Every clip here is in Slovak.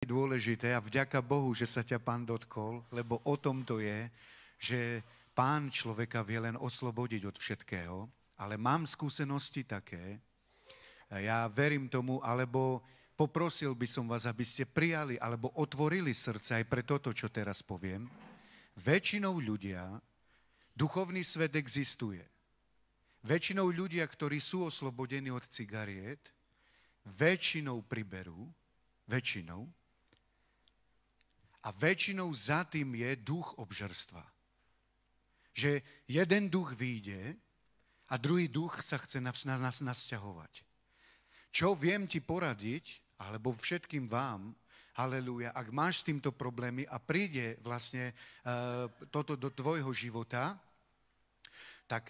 dôležité a vďaka Bohu, že sa ťa Pán dotkol, lebo o tom to je, že Pán človeka vie len oslobodiť od všetkého, ale mám skúsenosti také, ja verím tomu, alebo poprosil by som vás, aby ste prijali alebo otvorili srdce aj pre toto, čo teraz poviem. Väčšinou ľudia, duchovný svet existuje. Väčšinou ľudia, ktorí sú oslobodení od cigariet, väčšinou priberú, väčšinou, a väčšinou za tým je duch obžerstva. Že jeden duch vyjde a druhý duch sa chce na nás nasťahovať. Čo viem ti poradiť, alebo všetkým vám, halelúja, ak máš s týmto problémy a príde vlastne toto do tvojho života, tak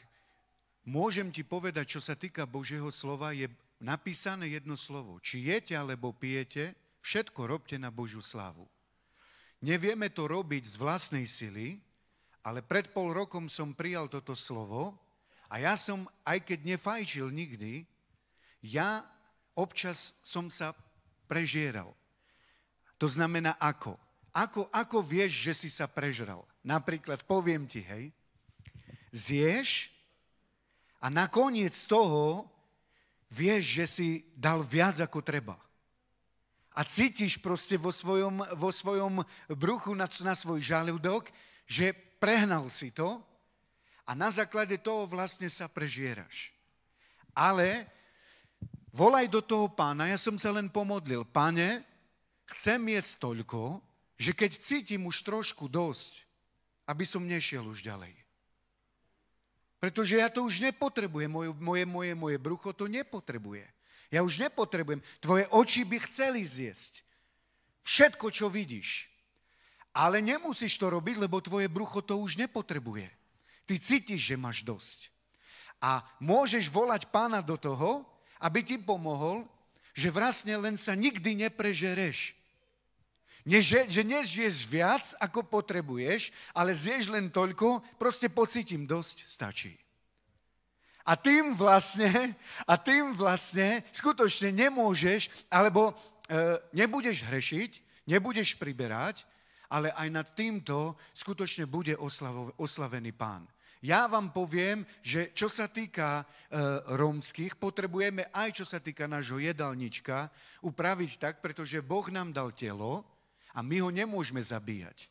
môžem ti povedať, čo sa týka Božieho slova, je napísané jedno slovo. Či jete alebo pijete, všetko robte na Božiu slávu. Nevieme to robiť z vlastnej sily, ale pred pol rokom som prijal toto slovo a ja som, aj keď nefajčil nikdy, ja občas som sa prežieral. To znamená ako? Ako vieš, že si sa prežral? Napríklad poviem ti, hej, zješ a nakoniec toho vieš, že si dal viac ako treba. A cítiš proste vo svojom bruchu na svoj žalúdok, že prehnal si to a na základe toho vlastne sa prežieraš. Ale volaj do toho Pána, ja som sa len pomodlil. Pane, chcem jesť toľko, že keď cítim už trošku dosť, aby som nešiel už ďalej. Pretože ja to už nepotrebujem, moje brucho to nepotrebuje. Ja už nepotrebujem. Tvoje oči by chceli zjesť všetko, čo vidíš. Ale nemusíš to robiť, lebo tvoje brucho to už nepotrebuje. Ty cítiš, že máš dosť. A môžeš volať Pána do toho, aby ti pomohol, že vlastne len sa nikdy neprežereš. Že nežiješ viac, ako potrebuješ, ale zješ len toľko, proste pocítim dosť, stačí. A tým vlastne skutočne nemôžeš, alebo nebudeš hrešiť, nebudeš priberať, ale aj nad týmto skutočne bude oslavený Pán. Ja vám poviem, že čo sa týka rómskych, potrebujeme aj čo sa týka nášho jedálnička upraviť tak, pretože Boh nám dal telo a my ho nemôžeme zabíjať.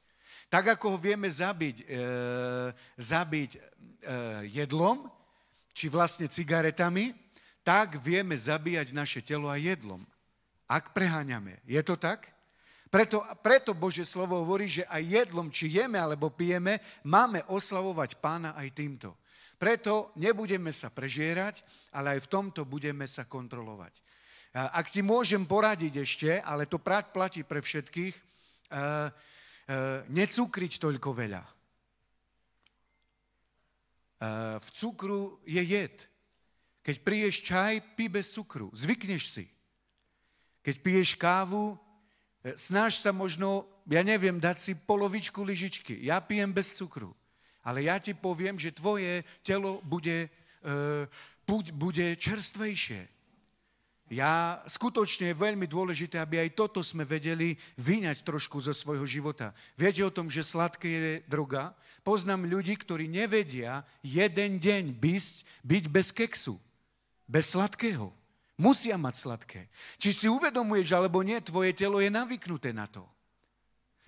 Tak ako ho vieme zabiť jedlom, či vlastne cigaretami, tak vieme zabíjať naše telo aj jedlom. Ak preháňame. Je to tak? Preto Božie slovo hovorí, že aj jedlom, či jeme alebo pijeme, máme oslavovať Pána aj týmto. Preto nebudeme sa prežierať, ale aj v tomto budeme sa kontrolovať. Ak ti môžem poradiť ešte, ale to platí pre všetkých, necukriť toľko veľa. V cukru je jed. Keď piješ čaj, pí bez cukru. Zvykneš si. Keď piješ kávu, snaž sa možno, ja neviem, dať si polovičku lyžičky. Ja pijem bez cukru. Ale ja ti poviem, že tvoje telo bude čerstvejšie. Skutočne je veľmi dôležité, aby aj toto sme vedeli vyňať trošku zo svojho života. Viete o tom, že sladké je droga? Poznám ľudí, ktorí nevedia jeden deň byť bez keksu, bez sladkého. Musia mať sladké. Či si uvedomuješ, alebo nie, tvoje telo je navyknuté na to.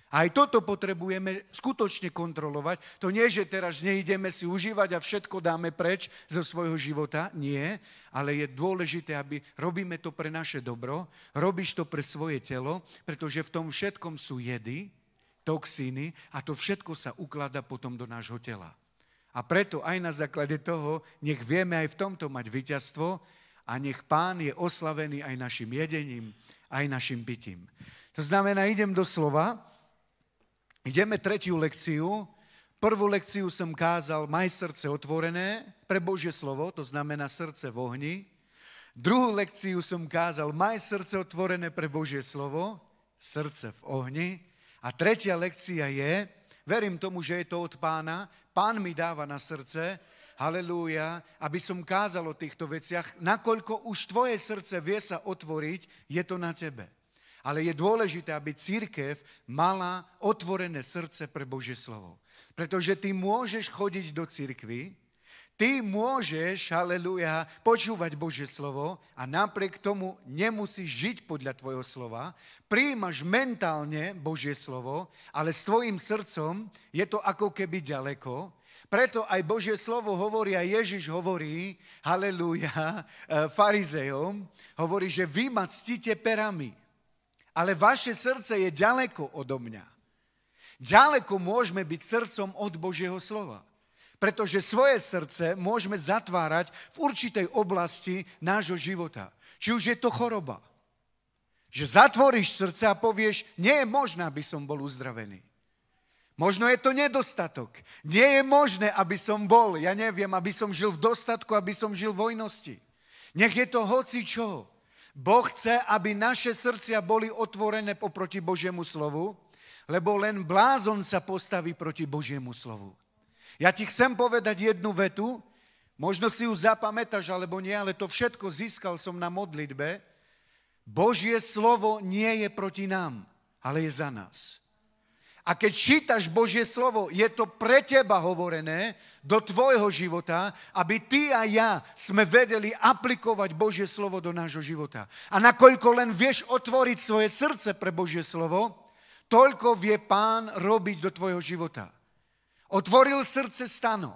Aj toto potrebujeme skutočne kontrolovať. To nie, že teraz neideme si užívať a všetko dáme preč zo svojho života. Nie, ale je dôležité, aby robíme to pre naše dobro, robíš to pre svoje telo, pretože v tom všetkom sú jedy, toxíny a to všetko sa ukladá potom do nášho tela. A preto aj na základe toho, nech vieme aj v tomto mať víťazstvo a nech Pán je oslavený aj našim jedením, aj našim pitím. To znamená, idem do slova. Ideme tretiu lekciu. Prvú lekciu som kázal, maj srdce otvorené pre Božie slovo, to znamená srdce v ohni. Druhú lekciu som kázal, maj srdce otvorené pre Božie slovo, srdce v ohni. A tretia lekcia je, verím tomu, že je to od Pána, Pán mi dáva na srdce, halelúja, aby som kázal o týchto veciach, nakoľko už tvoje srdce vie sa otvoriť, je to na tebe. Ale je dôležité, aby cirkev mala otvorené srdce pre Božie slovo. Pretože ty môžeš chodiť do cirkvi, ty môžeš, haleluja, počúvať Božie slovo a napriek tomu nemusíš žiť podľa tvojho slova. Prijímaš mentálne Božie slovo, ale s tvojim srdcom je to ako keby ďaleko. Preto aj Božie slovo hovorí, a Ježiš hovorí, haleluja, farizejom, hovorí, že vy ma ctíte perami, ale vaše srdce je ďaleko odo mňa. Ďaleko môžeme byť srdcom od Božieho slova. Pretože svoje srdce môžeme zatvárať v určitej oblasti nášho života. Či už je to choroba. Že zatvoríš srdce a povieš, nie je možné, aby som bol uzdravený. Možno je to nedostatok. Nie je možné, aby som bol, ja neviem, aby som žil v dostatku, aby som žil v hojnosti. Nech je to hocičo. Boh chce, aby naše srdcia boli otvorené oproti Božiemu slovu, lebo len blázon sa postaví proti Božiemu slovu. Ja ti chcem povedať jednu vetu, možno si ju zapamätáš, alebo nie, ale to všetko získal som na modlitbe. Božie slovo nie je proti nám, ale je za nás. A keď čítaš Božie slovo, je to pre teba hovorené do tvojho života, aby ty a ja sme vedeli aplikovať Božie slovo do nášho života. A nakoľko len vieš otvoriť svoje srdce pre Božie slovo, toľko vie Pán robiť do tvojho života. Otvoril srdce Stano,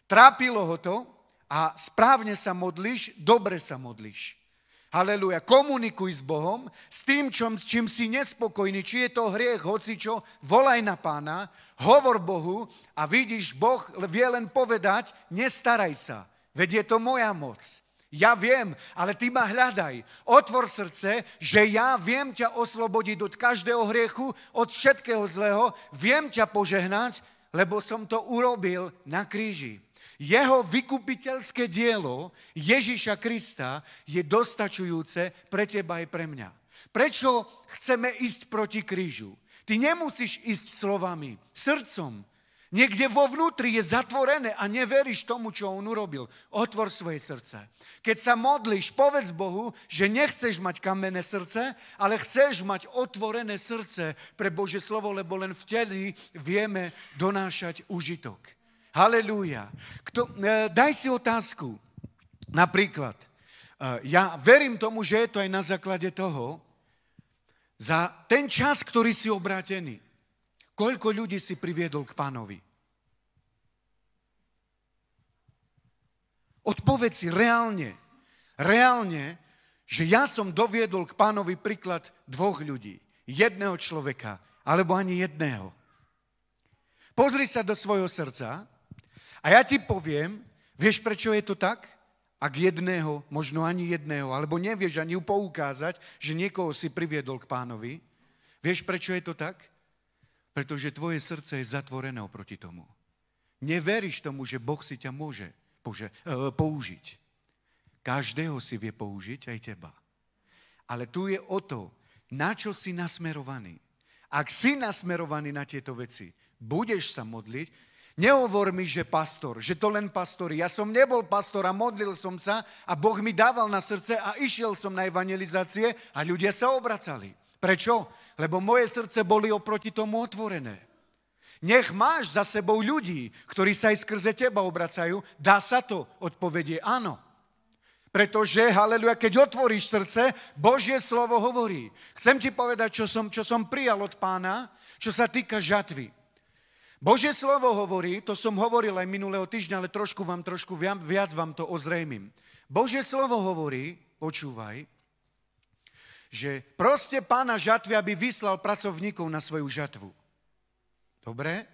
trápilo ho to a správne sa modlíš, dobre sa modlíš. Halelúja, komunikuj s Bohom, s tým, čím si nespokojný, či je to hriech, hocičo, volaj na Pána, hovor Bohu a vidíš, Boh vie len povedať, nestaraj sa, veď je to moja moc. Ja viem, ale ty ma hľadaj. Otvor srdce, že ja viem ťa oslobodiť od každého hriechu, od všetkého zlého, viem ťa požehnať, lebo som to urobil na kríži. Jeho vykupiteľské dielo Ježiša Krista je dostačujúce pre teba aj pre mňa. Prečo chceme ísť proti krížu? Ty nemusíš ísť slovami, srdcom. Niekde vo vnútri je zatvorené a neveríš tomu, čo on urobil. Otvor svoje srdce. Keď sa modlíš, povedz Bohu, že nechceš mať kamenné srdce, ale chceš mať otvorené srdce pre Božie slovo, lebo len vtedy vieme donášať užitok. Halelúja. Daj si otázku. Napríklad, ja verím tomu, že je to aj na základe toho, za ten čas, ktorý si obrátený, koľko ľudí si priviedol k Pánovi? Odpoveď si reálne, že ja som doviedol k Pánovi príklad 2 ľudí. Jedného človeka, alebo ani jedného. Pozri sa do svojho srdca a ja ti poviem, vieš, prečo je to tak? Ak jedného, možno ani jedného, alebo nevieš ani poukázať, že niekoho si priviedol k Pánovi. Vieš, prečo je to tak? Pretože tvoje srdce je zatvorené oproti tomu. Neveríš tomu, že Boh si ťa môže použiť. Každého si vie použiť, aj teba. Ale tu je o to, na čo si nasmerovaný. Ak si nasmerovaný na tieto veci, budeš sa modliť, nehovor mi, že pastor, že to len pastori. Ja som nebol pastor a modlil som sa a Boh mi dával na srdce a išiel som na evangelizácie a ľudia sa obracali. Prečo? Lebo moje srdce boli oproti tomu otvorené. Nech máš za sebou ľudí, ktorí sa aj skrze teba obracajú, dá sa to? Odpovedie áno. Pretože, haleluja, keď otvoríš srdce, Božie slovo hovorí. Chcem ti povedať, čo som prijal od Pána, čo sa týka žatvy. Božie slovo hovorí, to som hovoril aj minulého týždňa, ale trošku viac vám to ozrejmím. Božie slovo hovorí, počúvaj, že proste Pána žatvy, aby vyslal pracovníkov na svoju žatvu. Dobre?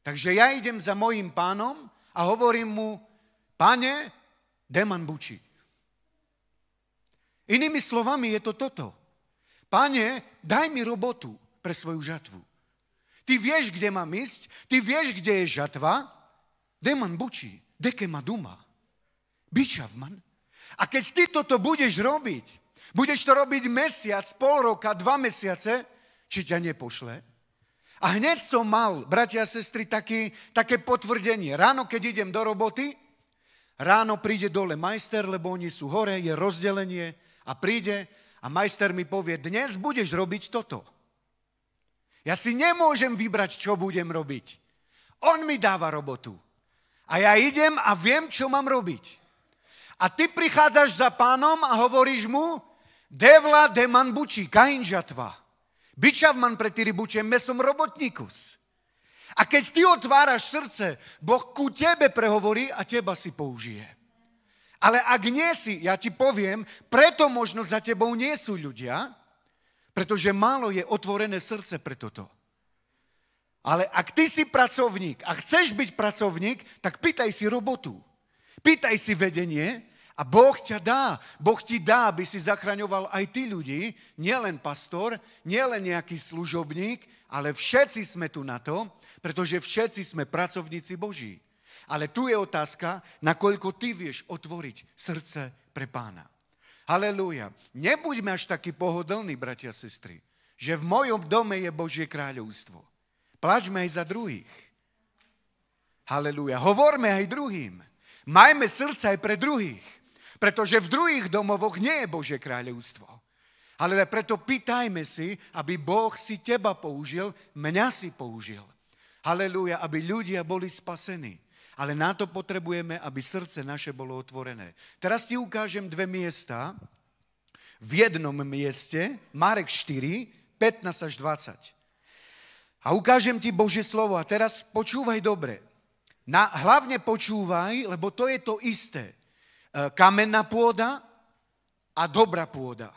Takže ja idem za mojím pánom a hovorím mu, Pane, Deman bučí. Inými slovami je to toto. Pane, daj mi robotu pre svoju žatvu. Ty vieš, kde mám ísť, ty vieš, kde je žatva, Deman bučí, deke ma duma, bičavman. A keď ty toto budeš to robiť mesiac, pol roka, 2 mesiace, či ťa nepošle? A hneď som mal, bratia a sestry, také potvrdenie. Ráno, keď idem do roboty, ráno príde dole majster, lebo oni sú hore, je rozdelenie a príde a majster mi povie, dnes budeš robiť toto. Ja si nemôžem vybrať, čo budem robiť. On mi dáva robotu. A ja idem a viem, čo mám robiť. A ty prichádzaš za pánom a hovoríš mu, devla deman buči, kain žatva. Bičavman pre ty rybučem mesom robotníkus. A keď ty otváraš srdce, Boh ku tebe prehovorí a teba si použije. Ale ak nie si, ja ti poviem, preto možno za tebou nie sú ľudia, pretože málo je otvorené srdce pre toto. Ale ak ty si pracovník a chceš byť pracovník, tak pýtaj si robotu. Pýtaj si vedenie a Boh ťa dá. Boh ti dá, aby si zachraňoval aj tí ľudí, nielen pastor, nielen nejaký služobník, ale všetci sme tu na to, pretože všetci sme pracovníci Boží. Ale tu je otázka, nakoľko ty vieš otvoriť srdce pre pána. Halelúja. Nebuďme až takí pohodlní, bratia a sestry, že v mojom dome je Božie kráľovstvo. Plačme aj za druhých. Halelúja. Hovorme aj druhým. Majme srdce aj pre druhých, pretože v druhých domovoch nie je Božie kráľovstvo. Ale preto pýtajme si, aby Boh si teba použil, mňa si použil. Halelúja, aby ľudia boli spasení. Ale na to potrebujeme, aby srdce naše bolo otvorené. Teraz ti ukážem 2 miesta. V jednom mieste, Marek 4, 15 až 20. A ukážem ti Božie slovo. A teraz počúvaj dobre. Hlavne počúvaj, lebo to je to isté. Kamenná pôda a dobrá pôda.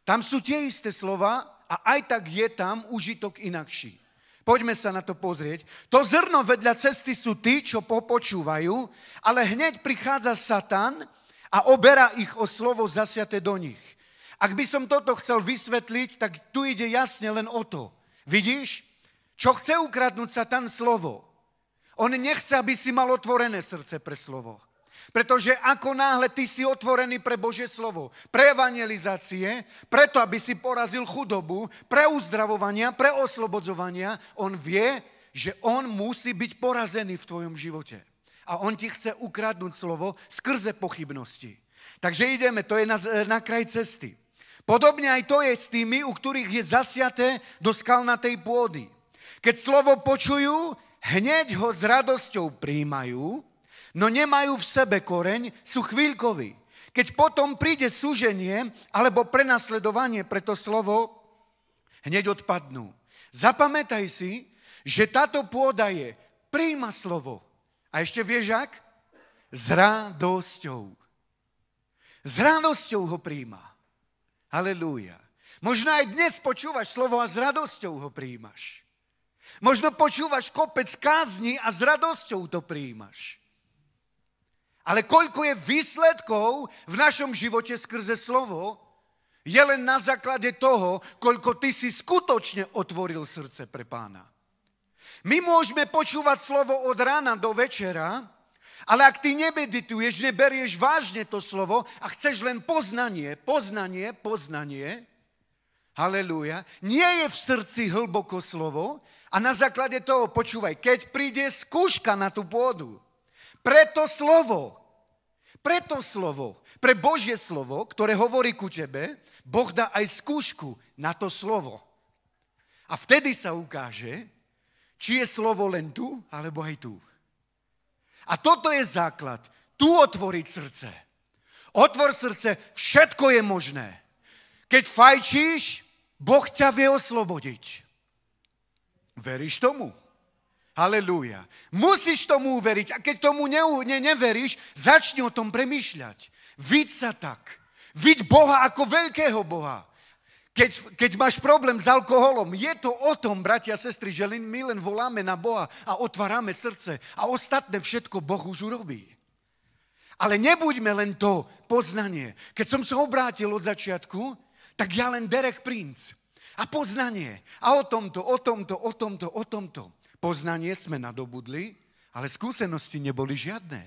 Tam sú tie isté slova a aj tak je tam užitok inakší. Poďme sa na to pozrieť. To zrno vedľa cesty sú tí, čo popočúvajú, ale hneď prichádza Satan a oberá ich o slovo zasiate do nich. Ak by som toto chcel vysvetliť, tak tu ide jasne len o to. Vidíš? Čo chce ukradnúť Satan slovo? On nechce, aby si mal otvorené srdce pre slovo. Pretože ako náhle ty si otvorený pre Božie slovo, pre evangelizácie, preto, aby si porazil chudobu, pre uzdravovania, pre oslobodzovania, on vie, že on musí byť porazený v tvojom živote. A on ti chce ukradnúť slovo skrze pochybnosti. Takže ideme, to je na kraj cesty. Podobne aj to je s tými, u ktorých je zasiaté do skalnatej pôdy. Keď slovo počujú, hneď ho s radosťou prijímajú, no nemajú v sebe koreň, sú chvíľkoví. Keď potom príde súženie alebo prenasledovanie pre to slovo, hneď odpadnú. Zapamätaj si, že táto pôda je, prijíma slovo. A ešte vieš ak? S radosťou. S radosťou ho prijíma. Halelúja. Možno aj dnes počúvaš slovo a s radosťou ho prijímaš. Možno počúvaš kopec kázni a s radosťou to prijímaš. Ale koľko je výsledkov v našom živote skrze slovo, je len na základe toho, koľko ty si skutočne otvoril srdce pre pána. My môžeme počúvať slovo od rána do večera, ale ak ty nemedituješ, neberieš vážne to slovo a chceš len poznanie, halelúja, nie je v srdci hlboko slovo a na základe toho počúvaj, keď príde skúška na tú pôdu, preto slovo, pre Božie slovo, ktoré hovorí ku tebe, Boh dá aj skúšku na to slovo. A vtedy sa ukáže, či je slovo len tu, alebo aj tu. A toto je základ. Tu otvoriť srdce. Otvor srdce, všetko je možné. Keď fajčíš, Boh ťa vie oslobodiť. Veríš tomu? Halelúja. Musíš tomu uveriť a keď tomu neveríš, začni o tom premýšľať. Viď sa tak. Viď Boha ako veľkého Boha. Keď máš problém s alkoholom, je to o tom, bratia a sestry, že my len voláme na Boha a otvárame srdce a ostatné všetko Boh už urobí. Ale nebuďme len to poznanie. Keď som sa obrátil od začiatku, tak ja len Derek Prince. A poznanie. A o tomto. Poznanie sme nadobudli, ale skúsenosti neboli žiadne.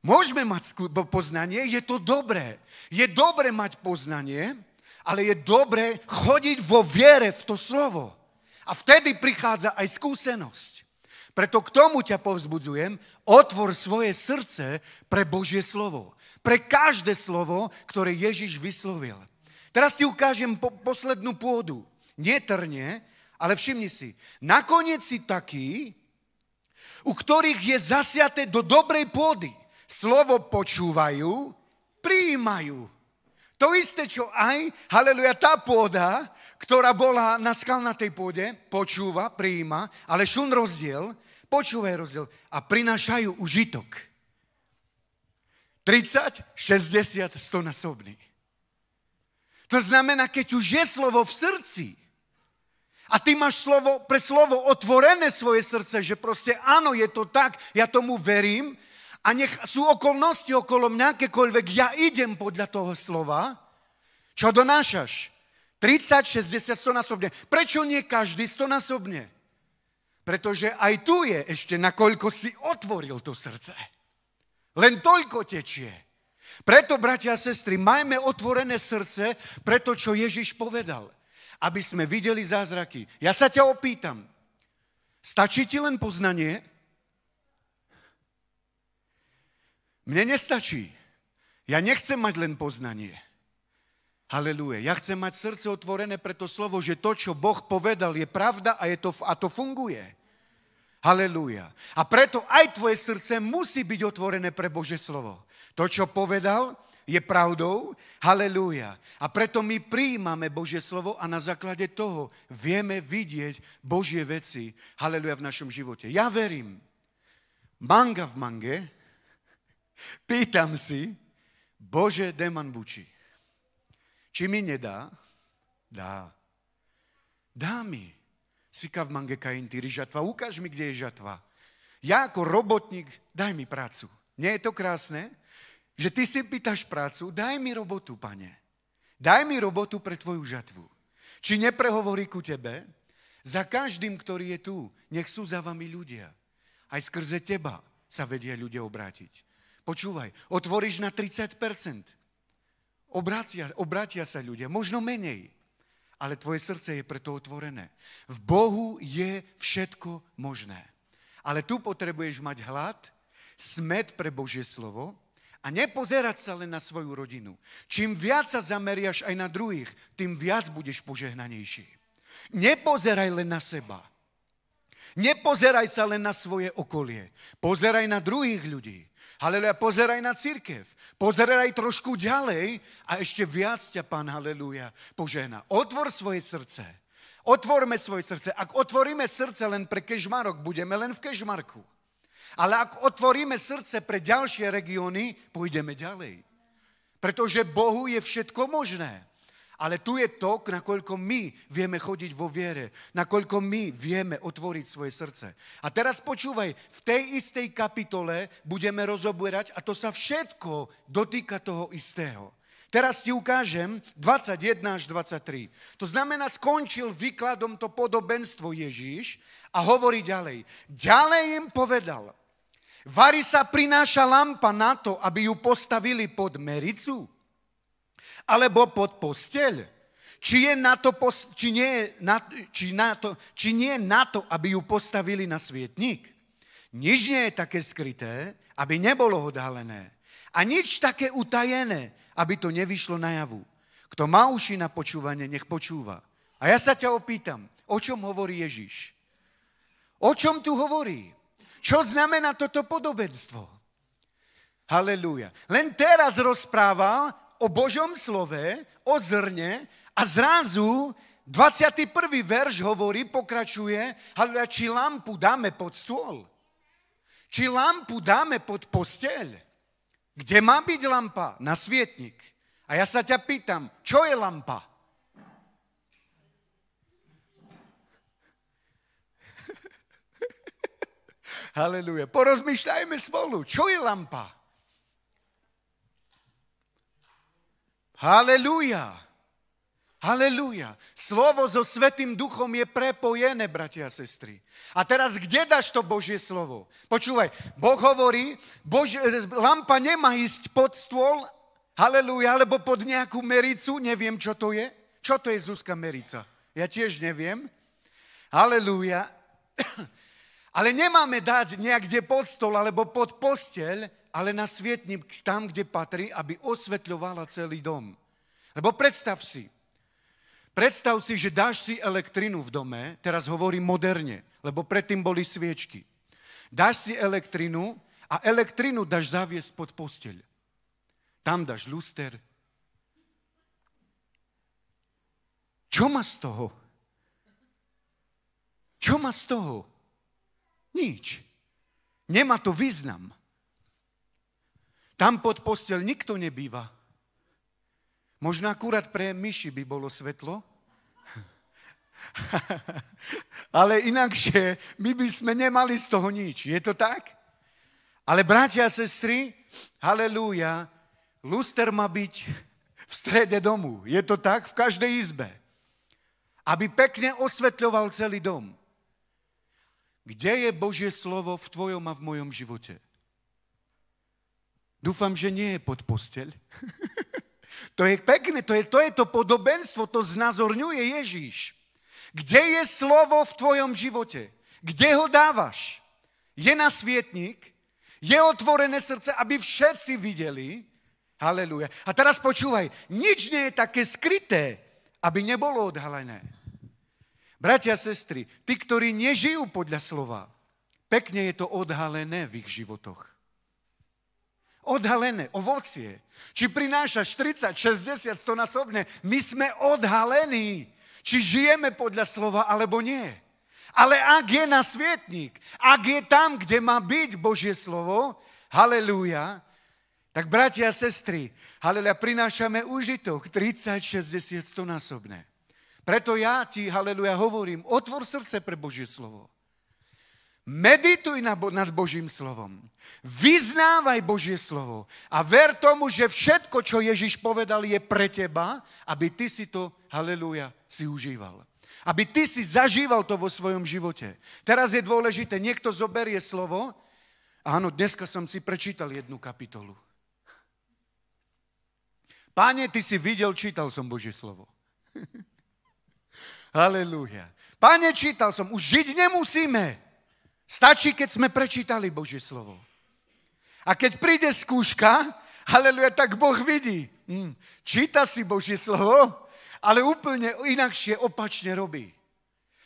Môžeme mať poznanie, je to dobré. Je dobré mať poznanie, ale je dobré chodiť vo viere v to slovo. A vtedy prichádza aj skúsenosť. Preto k tomu ťa povzbudzujem, otvor svoje srdce pre Božie slovo. pre každé slovo, ktoré Ježiš vyslovil. Teraz ti ukážem poslednú pôdu. Nie trnie, ale všimni si. Nakoniec si taký, u ktorých je zasiaté do dobrej pôdy. Slovo počúvajú, prijímajú. To isté, čo aj, haleluja, tá pôda, ktorá bola na skalnatej pôde, počúva, prijíma, ale šun rozdiel, počúvaj rozdiel a prinášajú užitok. 30, 60, 100 násobný. To znamená, keď už je slovo v srdci a ty máš pre slovo otvorené svoje srdce, že proste áno, je to tak, ja tomu verím a nech sú okolnosti okolo mňa, akékoľvek, ja idem podľa toho slova, čo donášaš? 30, 60, 100 násobne. Prečo nie každý 100 násobne? Pretože aj tu je ešte, nakoľko si otvoril to srdce. Len toľko tečie. Preto, bratia a sestry, majme otvorené srdce pre to, čo Ježiš povedal. Aby sme videli zázraky. Ja sa ťa opýtam, stačí ti len poznanie? Mne nestačí. Ja nechcem mať len poznanie. Halelúja. Ja chcem mať srdce otvorené pre to slovo, že to, čo Boh povedal, je pravda a to funguje. Halelúja. A preto aj tvoje srdce musí byť otvorené pre Božie slovo. To, čo povedal, je pravdou. Halelúja. A preto my prijímame Božie slovo a na základe toho vieme vidieť Božie veci. Halelúja v našom živote. Ja verím. Manga v mange. Pýtam si, Bože, Deman buči. Či mi nedá? Dá. Dá mi. Sika v mange kaintíri žatva. Ukáž mi, kde je žatva. Ja ako robotník, daj mi prácu. Nie je to krásne? Že ty si pýtaš prácu, daj mi robotu, pane. Daj mi robotu pre tvoju žatvu. Či neprehovorí ku tebe? Za každým, ktorý je tu, nech sú za vami ľudia. Aj skrze teba sa vedia ľudia obrátiť. Počúvaj, otvoríš na 30%. Obrátia sa ľudia, možno menej. Ale tvoje srdce je preto otvorené. V Bohu je všetko možné. Ale tu potrebuješ mať hlad, smäd pre Božie slovo a nepozerať sa len na svoju rodinu. Čím viac sa zameriaš aj na druhých, tým viac budeš požehnanejší. Nepozeraj len na seba. Nepozeraj sa len na svoje okolie. Pozeraj na druhých ľudí. Haleluja, pozeraj na cirkev. Pozeraj trošku ďalej a ešte viac ťa, Pán, haleluja, požehná. Otvor svoje srdce. Otvorme svoje srdce. Ak otvoríme srdce len pre Kežmarok, budeme len v Kežmarku. Ale ak otvoríme srdce pre ďalšie regióny, pôjdeme ďalej. Pretože Bohu je všetko možné. Ale tu je to, nakoľko my vieme chodiť vo viere, nakoľko my vieme otvoriť svoje srdce. A teraz počúvaj, v tej istej kapitole budeme rozoberať, a to sa všetko dotýka toho istého. Teraz ti ukážem 21 až 23. To znamená, skončil výkladom to podobenstvo Ježíš a hovorí ďalej. Ďalej im povedal, vari sa prináša lampa na to, aby ju postavili pod mericu? Alebo pod posteľ? Či nie na to, aby ju postavili na svietnik? Nič nie je také skryté, aby nebolo odhalené. A nič také utajené, aby to nevyšlo najavu. Kto má uši na počúvanie, nech počúva. A ja sa ťa opýtam, o čom hovorí Ježiš? O čom tu hovorí? Čo znamená toto podobenstvo? Halelúja. Len teraz rozpráva o Božom slove, o zrne a zrazu 21. verš hovorí, pokračuje, či lampu dáme pod stôl? Či lampu dáme pod posteľ? Kde má byť lampa? Na svietnik. A ja sa ťa pýtam, čo je lampa? Halelúja. Porozmýšľajme spolu. Čo je lampa? Halelúja. Halelúja. Slovo so Svätým Duchom je prepojené, bratia a sestry. A teraz kde dáš to Božie slovo? Počúvaj, Boh hovorí, lampa nemá ísť pod stôl, halelúja, alebo pod nejakú mericu, neviem, čo to je. Čo to je, Zuzka, merica? Ja tiež neviem. Halelúja. Ale nemáme dať niekde pod stôl alebo pod posteľ, ale na svietnik tam, kde patrí, aby osvetľovala celý dom. Lebo predstav si, že dáš si elektrinu v dome, teraz hovorím moderne, lebo predtým boli sviečky. Dáš si elektrinu a elektrinu dáš zaviesť pod posteľ. Tam dáš luster. Čo má z toho? Čo má z toho? Nič. Nemá to význam. Tam pod posteľ nikto nebýva. Možno akurát pre myši by bolo svetlo. Ale inakšie my by sme nemali z toho nič. Je to tak? Ale bratia a sestry, halelúja, luster má byť v strede domu. Je to tak? V každej izbe. Aby pekne osvetľoval celý dom. Kde je Božie slovo v tvojom a v mojom živote? Dúfam, že nie je pod posteľ. To je pekné, to je to podobenstvo, to znázorňuje Ježíš. Kde je slovo v tvojom živote? Kde ho dávaš? Je na svietnik? Je otvorené srdce, aby všetci videli? Halelúja. A teraz počúvaj, nič nie je také skryté, aby nebolo odhalené. Bratia a sestry, tí, ktorí nežijú podľa slova, pekne je to odhalené v ich životoch. Odhalené, ovocie. Či prinášaš 30, 60, 100 násobne, my sme odhalení, či žijeme podľa slova, alebo nie. Ale ak je na svietnik, ak je tam, kde má byť Božie slovo, halelúja, tak bratia a sestry, halelúja, prinášame užitok 30, 60, 100 násobne. Preto ja ti, halelúja, hovorím, otvor srdce pre Božie slovo. Medituj nad Božím slovom. Vyznávaj Božie slovo. A ver tomu, že všetko, čo Ježiš povedal, je pre teba, aby ty si to, halelúja, si užíval. Aby ty si zažíval to vo svojom živote. Teraz je dôležité, niekto zoberie slovo. Áno, dneska som si prečítal jednu kapitolu. Páne, ty si videl, čítal som Božie slovo. Halelúja. Páne, čítal som, už žiť nemusíme. Stačí, keď sme prečítali Božie slovo. A keď príde skúška, halelúja, tak Boh vidí. Číta si Božie slovo, ale úplne inakšie, opačne robí.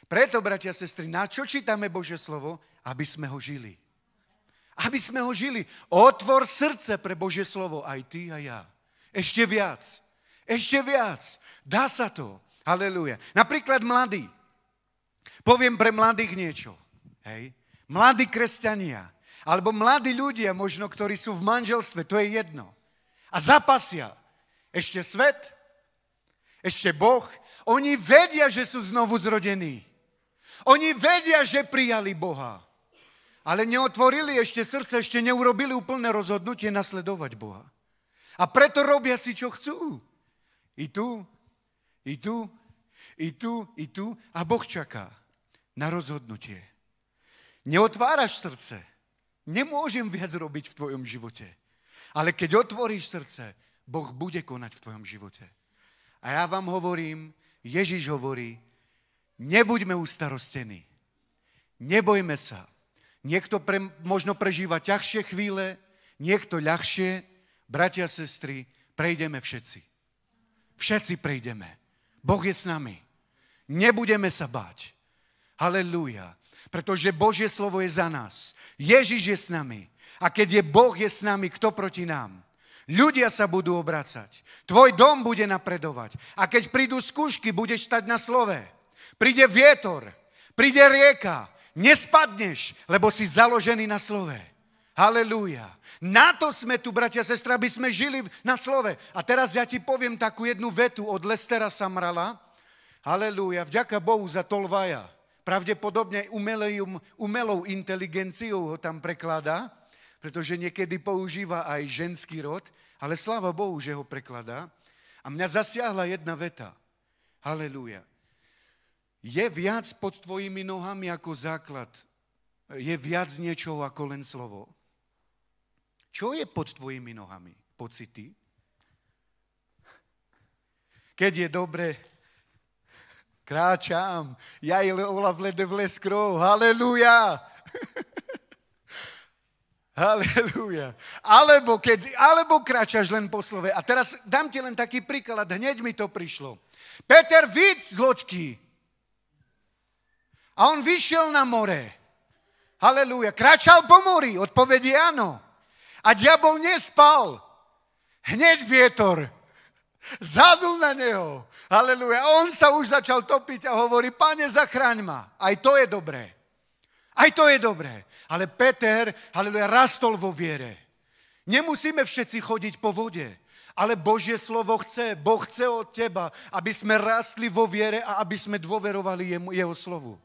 Preto, bratia a sestry, na čo čítame Božie slovo? Aby sme ho žili. Aby sme ho žili. Otvor srdce pre Božie slovo, aj ty a ja. Ešte viac. Ešte viac. Dá sa to. Halelúja. Napríklad mladí. Poviem pre mladých niečo. Hej. Mladí kresťania. Alebo mladí ľudia, možno, ktorí sú v manželstve. To je jedno. A zapasia. Ešte svet. Ešte Boh. Oni vedia, že sú znovu zrodení. Oni vedia, že prijali Boha. Ale neotvorili ešte srdce, ešte neurobili úplné rozhodnutie nasledovať Boha. A preto robia si, čo chcú. I tu. A Boh čaká na rozhodnutie. Neotváraš srdce. Nemôžem viac robiť v tvojom živote. Ale keď otvoríš srdce, Boh bude konať v tvojom živote. A ja vám hovorím, Ježiš hovorí, nebuďme ustarostení. Nebojme sa. Niekto možno prežíva ťažšie chvíle, niekto ľahšie. Bratia a sestry, prejdeme všetci. Všetci prejdeme. Boh je s nami. Nebudeme sa báť. Halelúja. Pretože Božie slovo je za nás. Ježiš je s nami. A keď je Boh je s nami, kto proti nám? Ľudia sa budú obracať. Tvoj dom bude napredovať. A keď prídu skúšky, budeš stať na slove. Príde vietor, príde rieka. Nespadneš, lebo si založený na slove. Halelúja. Na to sme tu, bratia a sestra, aby sme žili na slove. A teraz ja ti poviem takú jednu vetu od Lestera Samrala. Halelúja. Vďaka Bohu za Tolvaja. Pravdepodobne umelou inteligenciou ho tam prekladá, pretože niekedy používa aj ženský rod, ale sláva Bohu, že ho prekladá. A mňa zasiahla jedna veta. Halelúja. Je viac pod tvojimi nohami ako základ. Je viac niečoho ako len slovo. Čo je pod tvojimi nohami? Pocity? Keď je dobre, kráčam, ja i ola v lede v leskrov, halelúja. Halelúja. Alebo kráčaš len po slove. A teraz dám ti len taký príklad, hneď mi to prišlo. Peter, víc z loďky. A on vyšiel na more. Halelúja. Kráčal po mori, odpovedie áno. A diabol nespal. Hneď vietor. Zadul na neho. Halelúja. A on sa už začal topiť a hovorí, Pane, zachráň ma. Aj to je dobré. Aj to je dobré. Ale Peter, halelúja, rastol vo viere. Nemusíme všetci chodiť po vode, ale Božie slovo chce. Boh chce od teba, aby sme rastli vo viere a aby sme dôverovali jeho slovu.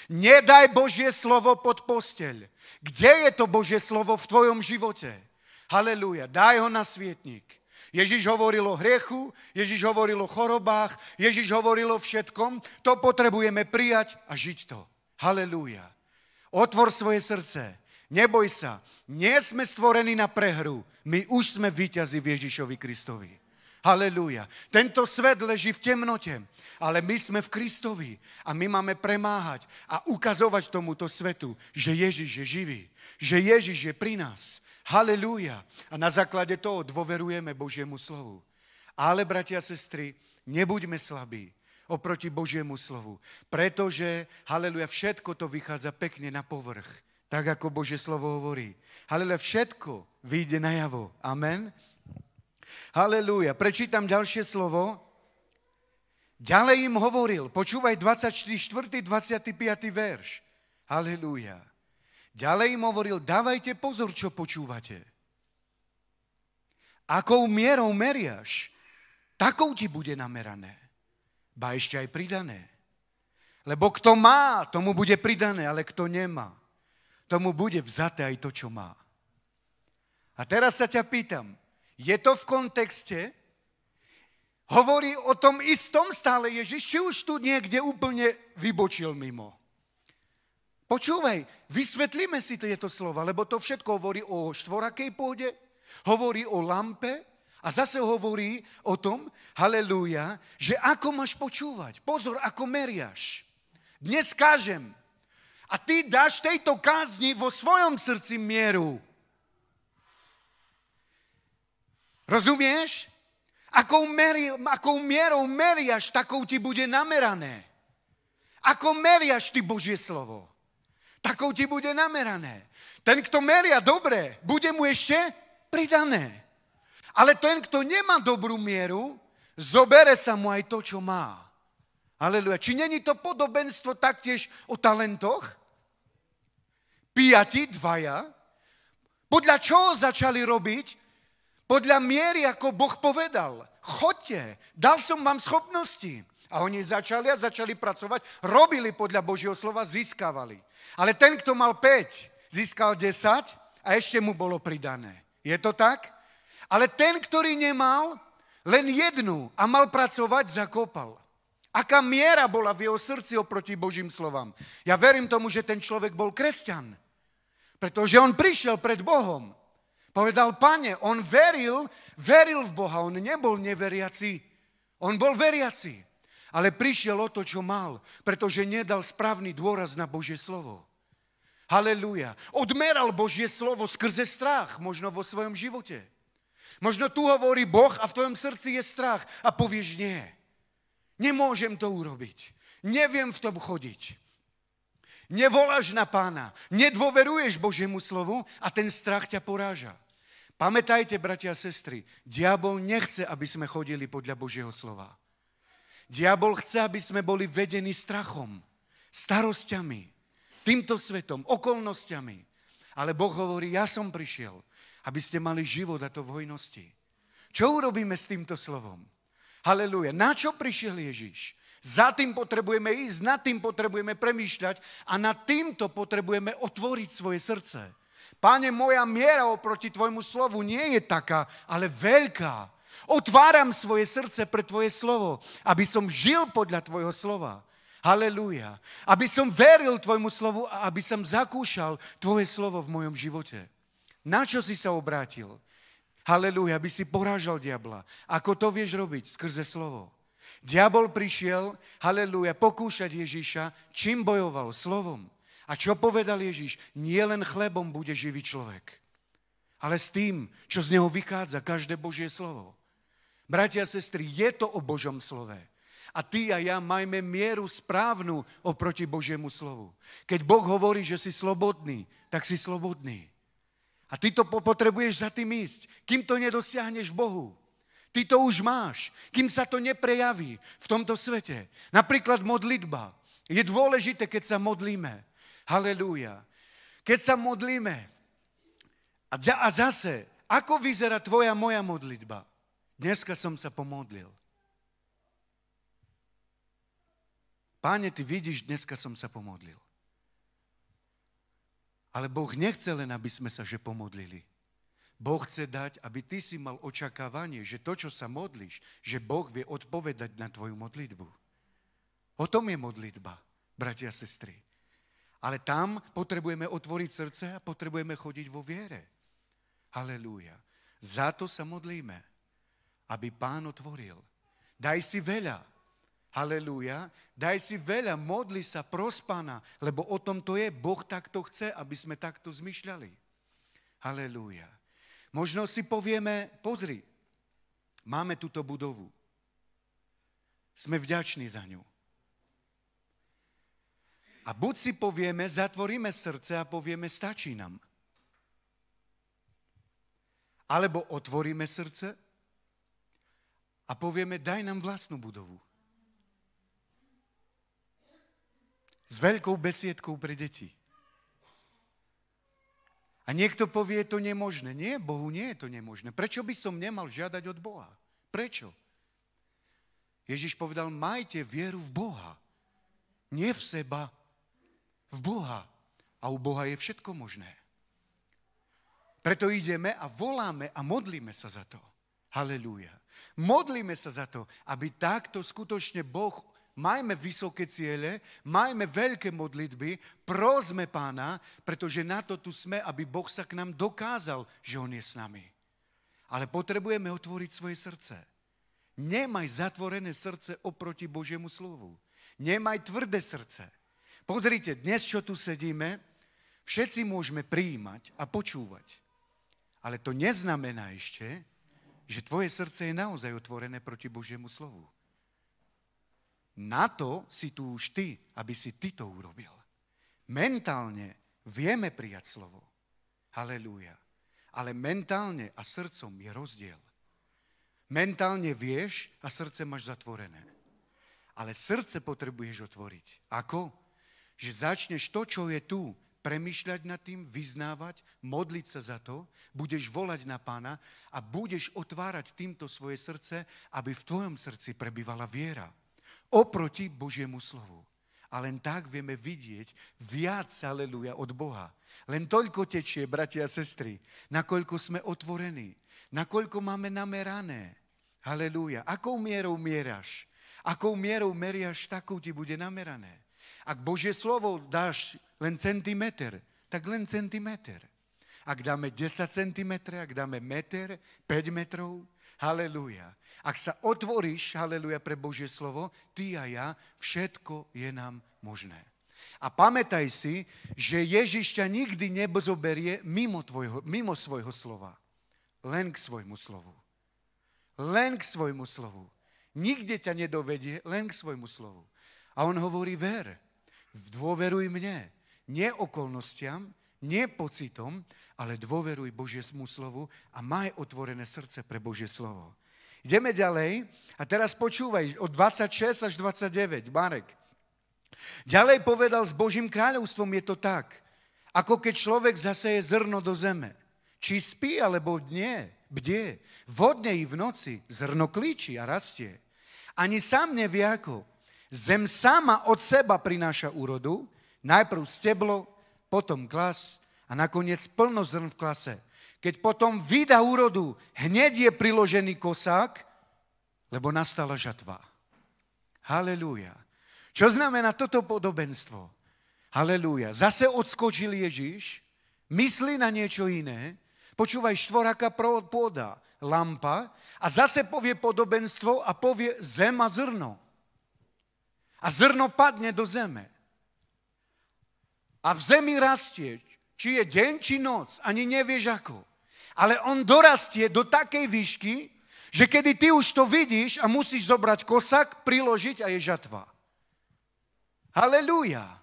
Nedaj Božie slovo pod posteľ. Kde je to Božie slovo v tvojom živote? Halelúja, daj ho na svietnik. Ježiš hovoril o hriechu, Ježiš hovoril o chorobách, Ježiš hovoril o všetkom. To potrebujeme prijať a žiť to. Halelúja. Otvor svoje srdce. Neboj sa. Nie sme stvorení na prehru. My už sme víťazi v Ježišovi Kristovi. Halelúja. Tento svet leží v temnote, ale my sme v Kristovi a my máme premáhať a ukazovať tomuto svetu, že Ježiš je živý, že Ježiš je pri nás. Halelúja. A na základe toho dôverujeme Božiemu slovu. Ale, bratia a sestry, nebuďme slabí oproti Božiemu slovu. Pretože, halelúja, všetko to vychádza pekne na povrch. Tak, ako Božie slovo hovorí. Halelúja, všetko vyjde najavo. Amen. Halelúja. Prečítam ďalšie slovo. Ďalej im hovoril, počúvaj 24. 25. verš. Halelúja. Ďalej im hovoril, dávajte pozor, čo počúvate. Akou mierou meriaš, takou ti bude namerané. Ba ešte aj pridané. Lebo kto má, tomu bude pridané, ale kto nemá, tomu bude vzaté aj to, čo má. A teraz sa ťa pýtam, je to v kontexte? Hovorí o tom istom stále Ježiš, či už tu niekde úplne vybočil mimo? Počúvaj, vysvetlíme si tieto slova, lebo to všetko hovorí o štvorakej pôde, hovorí o lampe, a zase hovorí o tom, halelúja, že ako máš počúvať. Pozor, ako meriaš. Dnes kážem. A ty dáš tejto kázni vo svojom srdci mieru. Rozumieš? Akou mierou meriaš, takou ti bude namerané. Ako meriaš ty Božie slovo, takou ti bude namerané. Ten, kto meria dobre, bude mu ešte pridané. Ale ten, kto nemá dobrú mieru, zobere sa mu aj to, čo má. Aleluja. Či není to podobenstvo taktiež o talentoch? 5, 2. Podľa čoho začali robiť? Podľa miery, ako Boh povedal. Choďte, dal som vám schopnosti. A oni začali pracovať, robili podľa Božieho slova, získavali. Ale ten, kto mal 5, získal 10 a ešte mu bolo pridané. Je to tak? Ale ten, ktorý nemal len jednu a mal pracovať, zakopal. Aká miera bola v jeho srdci oproti Božím slovám. Ja verím tomu, že ten človek bol kresťan. Pretože on prišiel pred Bohom. Povedal, Pane, on veril v Boha, on nebol neveriaci. On bol veriaci. Ale prišiel o to, čo mal, pretože nedal správny dôraz na Božie slovo. Halelúja. Odmeral Božie slovo skrze strach, možno vo svojom živote. Možno tu hovorí Boh a v tvojom srdci je strach a povieš nie. Nemôžem to urobiť. Neviem v tom chodiť. Nevoláš na Pána. Nedôveruješ Božiemu slovu a ten strach ťa poráža. Pamätajte, bratia a sestry, diabol nechce, aby sme chodili podľa Božieho slova. Diabol chce, aby sme boli vedení strachom, starosťami, týmto svetom, okolnostiami. Ale Boh hovorí, ja som prišiel, aby ste mali život a to v hojnosti. Čo urobíme s týmto slovom? Halelúja. Na čo prišiel Ježiš? Za tým potrebujeme ísť, nad tým potrebujeme premýšľať a nad týmto potrebujeme otvoriť svoje srdce. Páne, moja miera oproti tvojmu slovu nie je taká, ale veľká. Otváram svoje srdce pre tvoje slovo, aby som žil podľa tvojho slova. Halelúja. Aby som veril tvojmu slovu a aby som zakúšal tvoje slovo v mojom živote. Na čo si sa obrátil? Halelúja, aby si porážal diabla. Ako to vieš robiť? Skrze slovo. Diabol prišiel, halelúja, pokúšať Ježiša, čím bojoval? Slovom. A čo povedal Ježiš? Nie len chlebom bude živý človek. ale s tým, čo z neho vychádza, každé Božie slovo. Bratia a sestry, je to o Božom slove. A ty a ja majme mieru správnu oproti Božiemu slovu. Keď Boh hovorí, že si slobodný, tak si slobodný. A ty to potrebuješ za tým ísť. Kým to nedosiahneš v Bohu, ty to už máš. Kým sa to neprejaví v tomto svete. Napríklad modlitba. Je dôležité, keď sa modlíme. Halelúja. Keď sa modlíme. A zase, ako vyzerá tvoja moja modlitba? Dneska som sa pomodlil. Páne, ty vidíš, dneska som sa pomodlil. Ale Boh nechce len, aby sme sa že pomodlili. Boh chce dať, aby ty si mal očakávanie, že to, čo sa modlíš, že Boh vie odpovedať na tvoju modlitbu. O tom je modlitba, bratia a sestry. Ale tam potrebujeme otvoriť srdce a potrebujeme chodiť vo viere. Halelúja. Za to sa modlíme, aby Pán otvoril. Daj si veľa. Halelúja. Daj si veľa, modli sa, pros Pána, lebo o tom to je. Boh takto chce, aby sme takto zmyšľali. Halelúja. Možno si povieme, pozri, máme túto budovu. Sme vďační za ňu. A buď si povieme, zatvoríme srdce a povieme, stačí nám. Alebo otvoríme srdce a povieme, daj nám vlastnú budovu. S veľkou besiedkou pre deti. A niekto povie, je to nemožné. Nie, Bohu nie je to nemožné. Prečo by som nemal žiadať od Boha? Prečo? Ježiš povedal, majte vieru v Boha. Nie v seba, v Boha. A u Boha je všetko možné. Preto ideme a voláme a modlíme sa za to. Halelúja. Modlíme sa za to, aby takto skutočne Boh, majme vysoké ciele, majme veľké modlitby, prosme Pána, pretože na to tu sme, aby Boh sa k nám dokázal, že On je s nami. Ale potrebujeme otvoriť svoje srdce. Nemaj zatvorené srdce oproti Božiemu slovu. Nemaj tvrdé srdce. Pozrite, dnes, čo tu sedíme, všetci môžeme prijímať a počúvať. Ale to neznamená ešte, že tvoje srdce je naozaj otvorené proti Božiemu slovu. Na to si tu už ty, aby si ty to urobil. Mentálne vieme prijať slovo. Halelúja. Ale mentálne a srdcom je rozdiel. Mentálne vieš a srdce máš zatvorené. Ale srdce potrebuješ otvoriť. Ako? Že začneš to, čo je tu, premýšľať nad tým, vyznávať, modliť sa za to, budeš volať na Pána a budeš otvárať týmto svoje srdce, aby v tvojom srdci prebývala viera. Oproti Božiemu slovu. A len tak vieme vidieť viac, aleluja, od Boha. Len toľko tečie, bratia a sestry, nakoľko sme otvorení, nakoľko máme namerané. Halelúja. Akou mierou mieraš? Akou mierou meriaš, takou ti bude namerané. Ak Božie slovo dáš len centimeter, tak len centimeter. Ak dáme 10 centimetre, ak dáme meter, 5 metrov, halelúja. Ak sa otvoríš, halelúja, pre Božie slovo, ty a ja, všetko je nám možné. A pamätaj si, že Ježiš ťa nikdy nezoberie mimo svojho slova. Len k svojmu slovu. Len k svojmu slovu. Nikde ťa nedovedie, len k svojmu slovu. A on hovorí, ver, dôveruj mne. Nie okolnostiam, nie pocitom, ale dôveruj Božiemu slovu a maj otvorené srdce pre Božie slovo. Ideme ďalej a teraz počúvaj od 26 až 29, Marek. Ďalej povedal, s Božím kráľovstvom je to tak, ako keď človek zaseje zrno do zeme. Či spí, alebo nie, bdie. Vodne i v noci zrno klíči a rastie. Ani sám nevie ako. Zem sama od seba prináša úrodu, najprv steblo, potom klas a nakoniec plno zrn v klase. Keď potom vydá úrodu, hneď je priložený kosák, lebo nastala žatva. Halelúja. Čo znamená toto podobenstvo? Halelúja. Zase odskočil Ježiš, myslí na niečo iné, počúvaj, štvoraká pôda, lampa a zase povie podobenstvo a povie zem a zrno. A zrno padne do zeme. A v zemi rastie, či je deň, či noc, ani nevieš ako. Ale on dorastie do takej výšky, že kedy ty už to vidíš a musíš zobrať kosak, priložiť a je žatva. Halelúja.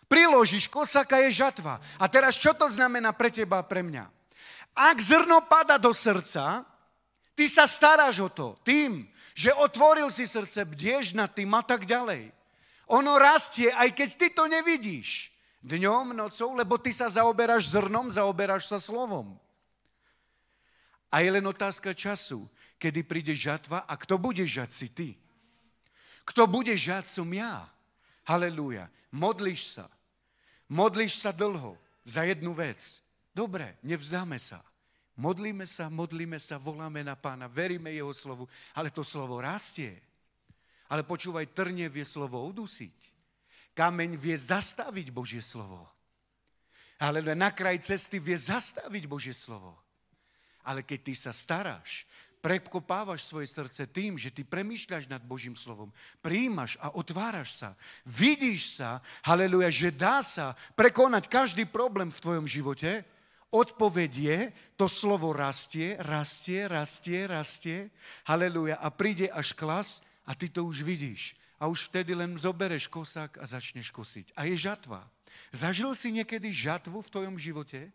Priložíš kosak a je žatva. A teraz čo to znamená pre teba a pre mňa? Ak zrno pada do srdca, ty sa staráš o to tým, že otvoril si srdce, bdieš nad tým a tak ďalej. Ono rastie, aj keď ty to nevidíš. Dňom, nocou, lebo ty sa zaoberáš zrnom, zaoberáš sa slovom. A je len otázka času, kedy príde žatva a kto bude žať si ty. Kto bude žať som ja. Halelúja. Modlíš sa. Modlíš sa dlho za jednu vec. Dobre, nevzdáme sa. Modlíme sa, voláme na Pána, veríme jeho slovu, ale to slovo rastie. Ale počúvaj, trnie vie slovo udusiť. Kameň vie zastaviť Božie slovo. Halelúja. Na kraj cesty vie zastaviť Božie slovo. Ale keď ty sa staráš, prekopávaš svoje srdce tým, že ty premýšľaš nad Božím slovom, prijímaš a otváraš sa, vidíš sa, halelúja, že dá sa prekonať každý problém v tvojom živote, odpoveď je, to slovo rastie, halelúja, a príde až klas a ty to už vidíš. A už vtedy len zobereš kosák a začneš kosiť. A je žatva. Zažil si niekedy žatvu v tvojom živote?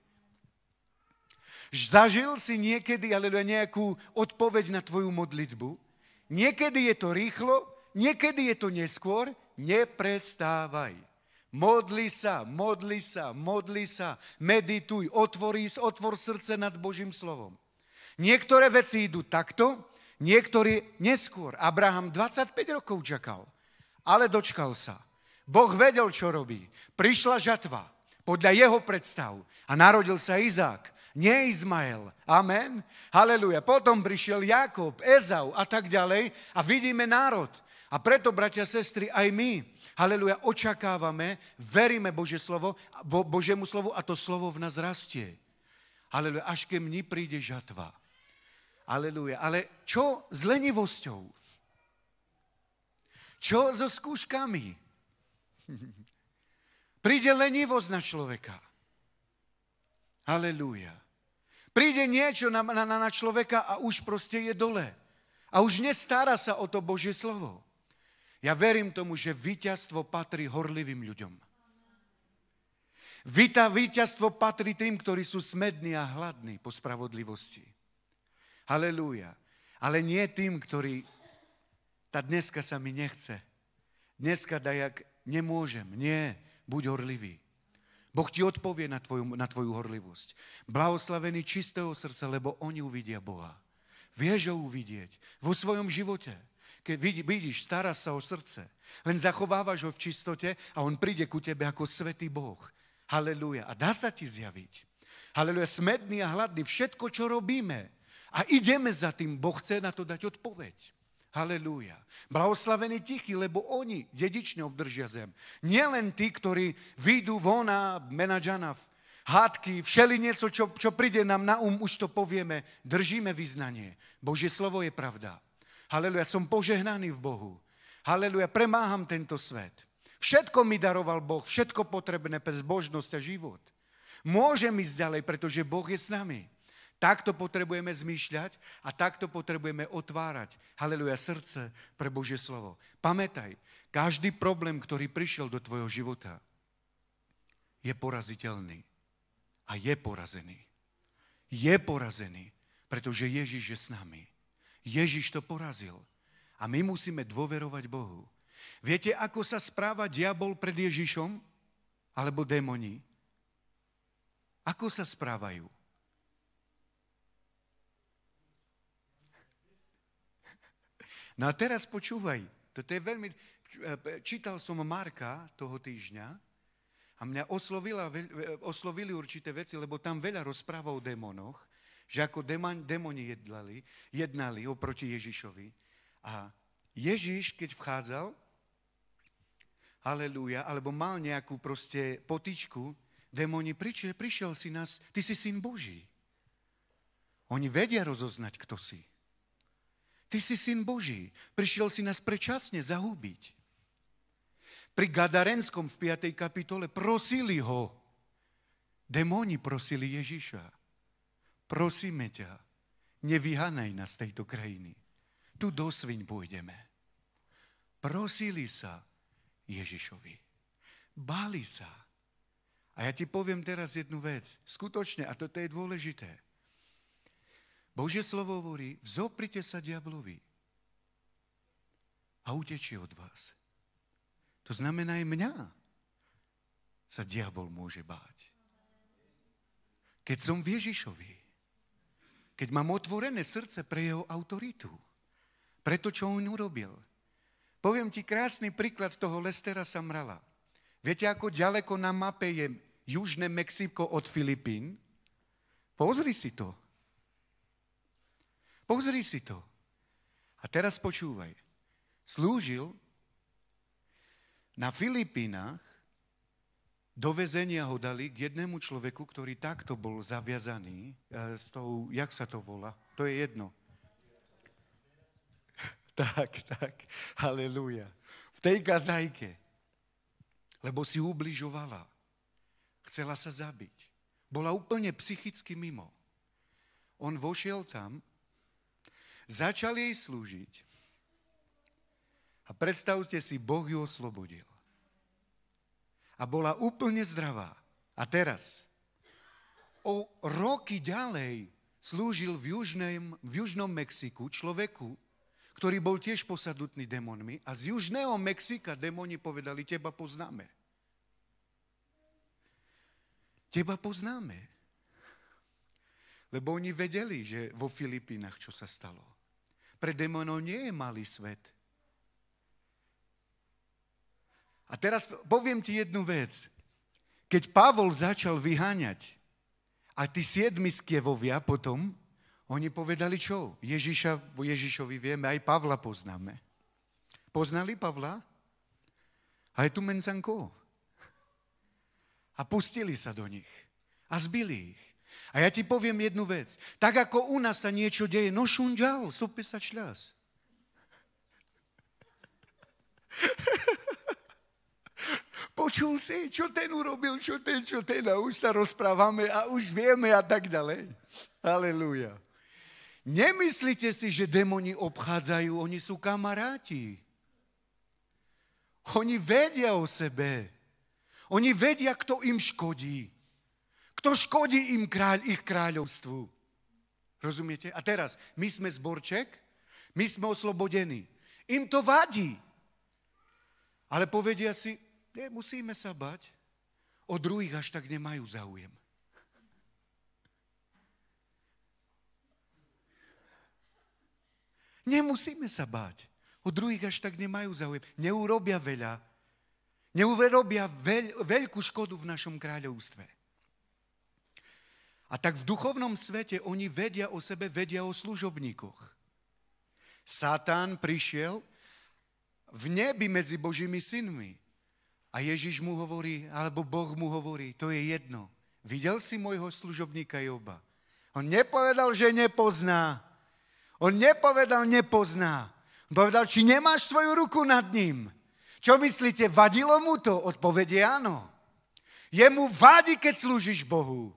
Zažil si niekedy, aleluja, nejakú odpoveď na tvoju modlitbu? Niekedy je to rýchlo, niekedy je to neskôr. Neprestávaj. Modli sa, medituj, otvor srdce nad Božím slovom. Niektoré veci idú takto, niektoré neskôr. Abraham 25 rokov čakal, ale dočkal sa. Boh vedel, čo robí. Prišla žatva podľa jeho predstav a narodil sa Izák. Nie Izmael. Amen. Halelúja. Potom prišiel Jákob, Ezau a tak ďalej a vidíme národ. A preto, bratia a sestry, aj my, halelúja, očakávame, veríme Božiemu slovu a to slovo v nás rastie. Halelúja. Až ke mni príde žatva. Halelúja. Ale čo s lenivosťou? Čo so skúškami? Príde lenivosť na človeka. Halelúja. Príde niečo na človeka a už proste je dole. A už nestará sa o to Božie slovo. Ja verím tomu, že víťazstvo patrí horlivým ľuďom. Víťazstvo patrí tým, ktorí sú smední a hladní po spravodlivosti. Halelúja. Ale nie tým, ktorí dneska sa mi nechce. Dneska dajak nemôžem. Nie, buď horlivý. Boh ti odpovie na tvoju horlivosť. Blahoslavený čistého srdca, lebo oni uvidia Boha. Vieš ho uvidieť vo svojom živote. Keď vidíš, stará sa o srdce, len zachovávaš ho v čistote a on príde ku tebe ako svätý Boh. Halelúja. A dá sa ti zjaviť. Halelúja. Smedný a hladný. Všetko, čo robíme a ideme za tým, Boh chce na to dať odpoveď. Halelúja. Blahoslavení tichí, lebo oni dedične obdržia zem. Nielen tí, ktorí vyjdú von a menadžana v hádky, všeli niečo, čo príde nám na už to povieme, držíme vyznanie. Božie slovo je pravda. Halelúja, som požehnaný v Bohu. Halelúja, premáham tento svet. Všetko mi daroval Boh, všetko potrebné pre zbožnosť a život. Môžem ísť ďalej, pretože Boh je s nami. Takto potrebujeme zmýšľať a takto potrebujeme otvárať, halelúja, srdce pre Božie slovo. Pamätaj, každý problém, ktorý prišiel do tvojho života, je poraziteľný a je porazený. Je porazený, pretože Ježiš je s nami. Ježiš to porazil a my musíme dôverovať Bohu. Viete, ako sa správa diabol pred Ježišom? Alebo démoni? Ako sa správajú? No a teraz počúvaj, toto je veľmi... Čítal som Marka toho týždňa a mňa oslovili určité veci, lebo tam veľa rozpráva o démonoch, že ako démoni jednali oproti Ježišovi. A Ježiš, keď vchádzal, halelúja, alebo mal nejakú proste potičku, démoni, prišiel si nás, ty si syn Boží. Oni vedia rozoznať, kto si. Ty si syn Boží. Prišiel si nás predčasne zahubiť. Pri Gadarenskom v 5. kapitole prosili ho. Démoni prosili Ježiša. prosíme ťa, nevyhanaj nás z tejto krajiny. Tu do sviň pôjdeme. Prosili sa Ježišovi. Báli sa. A ja ti poviem teraz jednu vec. Skutočne, a toto je dôležité. Božie slovo hovorí, vzoprite sa diablovi a utečie od vás. To znamená aj mňa sa diabol môže báť. Keď som v Ježišovi, keď mám otvorené srdce pre jeho autoritu, pre to, čo on urobil. Poviem ti krásny príklad toho Lestera Samrala. Viete, ako ďaleko na mape je Južné Mexiko od Filipín? Pozri si to. Pozri si to. A teraz počúvaj. Slúžil na Filipínach, do väzenia ho dali k jednému človeku, ktorý takto bol zaviazaný s tou, jak sa to volá? To je jedno. Tak, halelúja. V tej kazajke, lebo si ubližovala. Chcela sa zabiť. Bola úplne psychicky mimo. On vošiel tam, začal jej slúžiť a predstavte si, Boh ju oslobodil. A bola úplne zdravá. A teraz, o roky ďalej slúžil v Južnom Mexiku človeku, ktorý bol tiež posadnutý démonmi a z Južného Mexika démoni povedali, teba poznáme. Teba poznáme. Lebo oni vedeli, že vo Filipínach čo sa stalo. Pre démonov nie je malý svet. A teraz poviem ti jednu vec. Keď Pavol začal vyháňať a tí 7 skievovia potom, oni povedali čo? Ježišovi vieme, aj Pavla poznáme. Poznali Pavla? Aj tu Menzanko. A pustili sa do nich. A zbili ich. A ja ti poviem jednu vec. Tak ako u nás sa niečo deje, no šunďal, sa čas. Počul si, čo ten urobil, čo ten, a už sa rozprávame a už vieme a tak ďalej. Halelúja. Nemyslíte si, že démoni obchádzajú, oni sú kamaráti. Oni vedia o sebe. Oni vedia, kto im škodí. Kto škodí im ich kráľovstvu. Rozumiete? A teraz, my sme zborček, my sme oslobodení. Im to vadí. Ale povedia si, nemusíme sa bať. O druhých až tak nemajú záujem. Nemusíme sa báť. O druhých až tak nemajú záujem. Neurobia veľa. Neurobia veľkú škodu v našom kráľovstve. A tak v duchovnom svete oni vedia o sebe, vedia o služobníkoch. Satan prišiel v nebi medzi Božími synmi. A Ježiš mu hovorí, alebo Boh mu hovorí, to je jedno. Videl si môjho služobníka Joba? On nepovedal, že nepozná. On nepovedal, nepozná. On povedal, či nemáš svoju ruku nad ním. Čo myslíte, vadilo mu to? Odpovedie áno. Jemu vadí, keď slúžiš Bohu.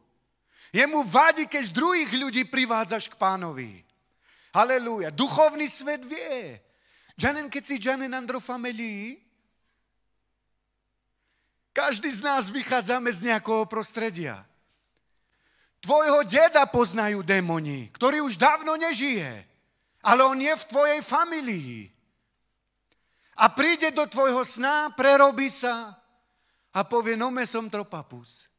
Jemu vadí, keď druhých ľudí privádzaš k Pánovi. Halelúja. Duchovný svet vie. Žanen, keď si žanen Andro familii, každý z nás vychádzame z nejakého prostredia. Tvojho deda poznajú démoni, ktorý už dávno nežije, ale on je v tvojej familii. A príde do tvojho sna, prerobí sa a povie, no me som tropapus.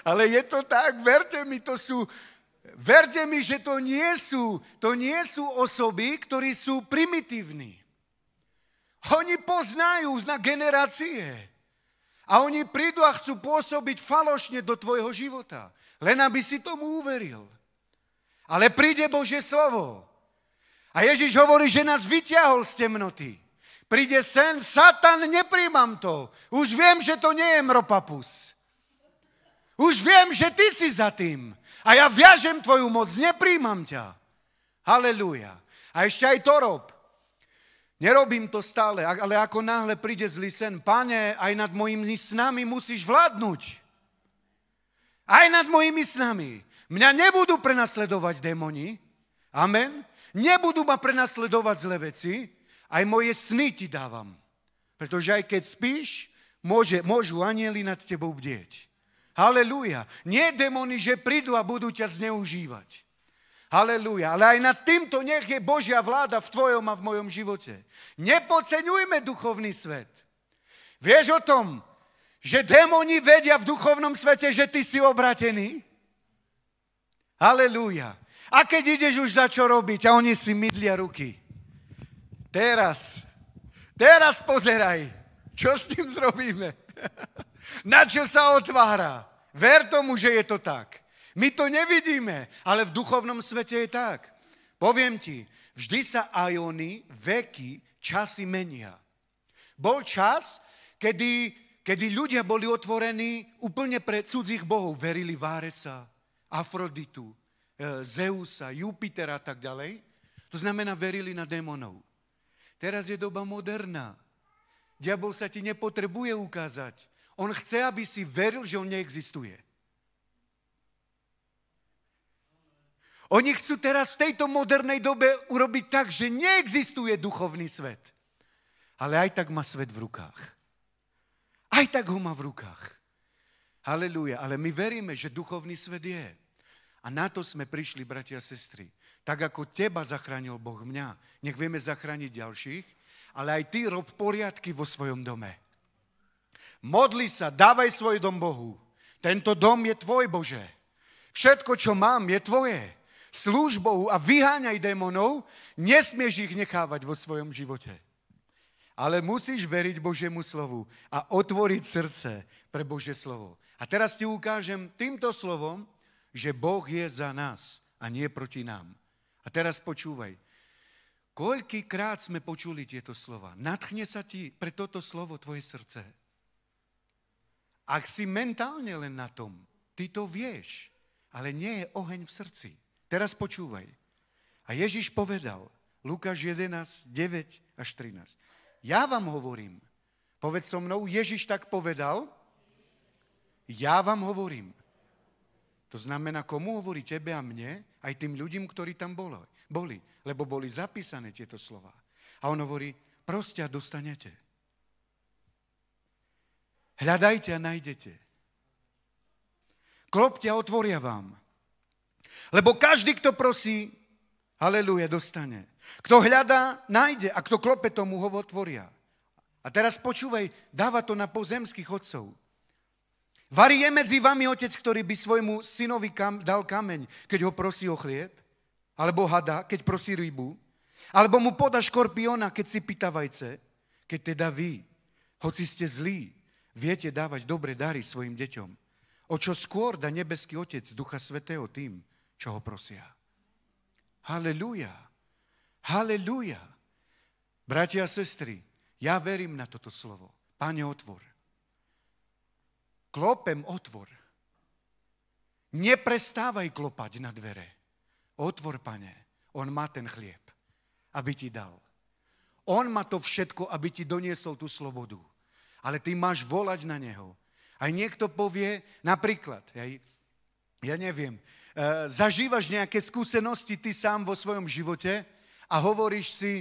Ale je to tak, verte mi, že to nie sú osoby, ktorí sú primitívni. Oni poznajú na generácie. A oni prídu a chcú pôsobiť falošne do tvojho života. Len aby si tomu uveril. Ale príde Božie slovo. A Ježiš hovorí, že nás vyťahol z temnoty. Príde sen, Satan, nepríjmam to. Už viem, že to nie je mropapus. Už viem, že ty si za tým. A ja viažem tvoju moc, nepríjmam ťa. Halelúja. A ešte aj to rob. Nerobím to stále, ale ako náhle príde zlý sen, Pane, aj nad mojimi snami musíš vládnuť. Aj nad mojimi snami. Mňa nebudú prenasledovať démoni. Amen. Nebudú ma prenasledovať zlé veci. Aj moje sny ti dávam. Pretože aj keď spíš, môžu anjeli nad tebou bdieť. Halelúja. Nie démoni, že prídu a budú ťa zneužívať. Halelúja. Ale aj nad týmto nech je Božia vláda v tvojom a v mojom živote. Nepodceňujme duchovný svet. Vieš o tom, že démoni vedia v duchovnom svete, že ty si obratený? Halelúja. A keď ideš už dať čo robiť a oni si mydlia ruky. Teraz pozeraj, čo s ním zrobíme. Na čo sa otvára? Ver tomu, že je to tak. My to nevidíme, ale v duchovnom svete je tak. Poviem ti, vždy sa ajony, veky, časy menia. Bol čas, kedy ľudia boli otvorení úplne pre cudzích bohov. Verili v Aresa, Afroditu, Zeusa, Jupitera a tak ďalej. To znamená, verili na démonov. Teraz je doba moderná. Diabol sa ti nepotrebuje ukázať. On chce, aby si veril, že on neexistuje. Oni chcú teraz v tejto modernej dobe urobiť tak, že neexistuje duchovný svet. Ale aj tak má svet v rukách. Aj tak ho má v rukách. Halelúja. Ale my veríme, že duchovný svet je. A na to sme prišli, bratia a sestry. Tak ako teba zachránil Boh mňa, nech vieme zachrániť ďalších, ale aj ty rob poriadky vo svojom dome. Modli sa, dávaj svoj dom Bohu. Tento dom je tvoj, Bože. Všetko, čo mám, je tvoje. Slúž Bohu a vyháňaj démonov, nesmieš ich nechávať vo svojom živote. Ale musíš veriť Božiemu slovu a otvoriť srdce pre Božie slovo. A teraz ti ukážem týmto slovom, že Boh je za nás a nie proti nám. A teraz počúvaj. Koľkýkrát sme počuli tieto slova? Nadchne sa ti pre toto slovo tvoje srdce? Ak si mentálne len na tom, ty to vieš, ale nie je oheň v srdci. Teraz počúvaj. A Ježiš povedal, Lukáš 11, 9 až 13. Ja vám hovorím, povedz so mnou, Ježiš tak povedal, ja vám hovorím. To znamená, komu hovorí tebe a mne, aj tým ľuďom, ktorí tam boli, lebo boli zapísané tieto slova. A on hovorí, proste a dostanete. Hľadajte a nájdete. Klopte a otvoria vám. Lebo každý, kto prosí, halelúja, dostane. Kto hľadá, nájde. A kto klope, tomu ho otvoria. A teraz počúvaj, dáva to na pozemských otcov. Varí je medzi vami otec, ktorý by svojmu synovi dal kameň, keď ho prosí o chlieb? Alebo hada, keď prosí rybu? Alebo mu podá škorpióna, keď si pýta vajce? Keď teda vy, hoci ste zlí, viete dávať dobré dary svojim deťom. O čo skôr dá nebeský Otec Ducha Svätého tým, čo ho prosia. Halelúja. Halelúja. Bratia a sestry, ja verím na toto slovo. Pane, otvor. Klopem, otvor. Neprestávaj klopať na dvere. Otvor, Pane. On má ten chlieb, aby ti dal. On má to všetko, aby ti doniesol tú slobodu. Ale ty máš volať na neho. Aj niekto povie, napríklad, ja neviem, zažívaš nejaké skúsenosti ty sám vo svojom živote a hovoríš si,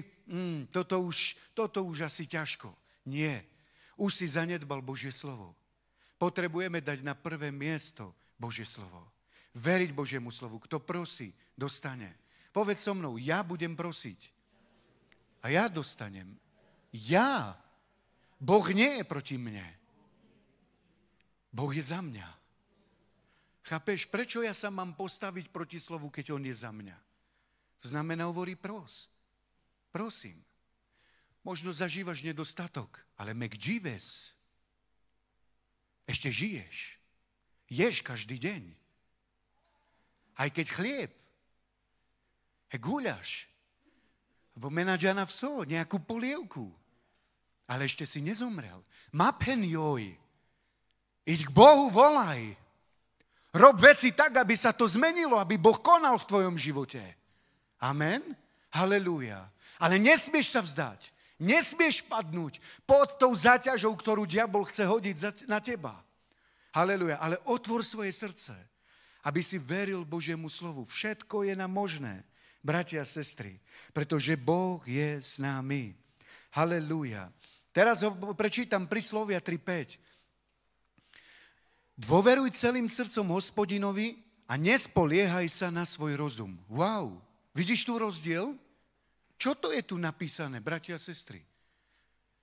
toto už asi ťažko. Nie, už si zanedbal Božie slovo. Potrebujeme dať na prvé miesto Božie slovo. Veriť Božiemu slovu. Kto prosí, dostane. Povedz so mnou, ja budem prosiť. A ja dostanem. Ja. Boh nie je proti mne. Boh je za mňa. Chápeš, prečo ja sa mám postaviť proti slovu, keď on je za mňa? To znamená, hovorí prosím. Možno zažívaš nedostatok, ale mek žives. Ešte žiješ. Ješ každý deň. Aj keď chlieb. Guľaš. Bo menadžana vso, nejakú polievku. Ale ešte si nezomrel. Mapen joj. Iď k Bohu, volaj. Rob veci tak, aby sa to zmenilo, aby Boh konal v tvojom živote. Amen? Halelúja. Ale nesmieš sa vzdať. Nesmieš padnúť pod tou záťažou, ktorú diabol chce hodiť na teba. Haleluja. Ale otvor svoje srdce, aby si veril Božiemu slovu. Všetko je nám možné, bratia a sestry, pretože Boh je s nami. Haleluja. Teraz ho prečítam Príslovia 3:5. Dôveruj celým srdcom Hospodinovi a nespoliehaj sa na svoj rozum. Wow. Vidíš tu rozdiel? Čo to je tu napísané, bratia a sestry?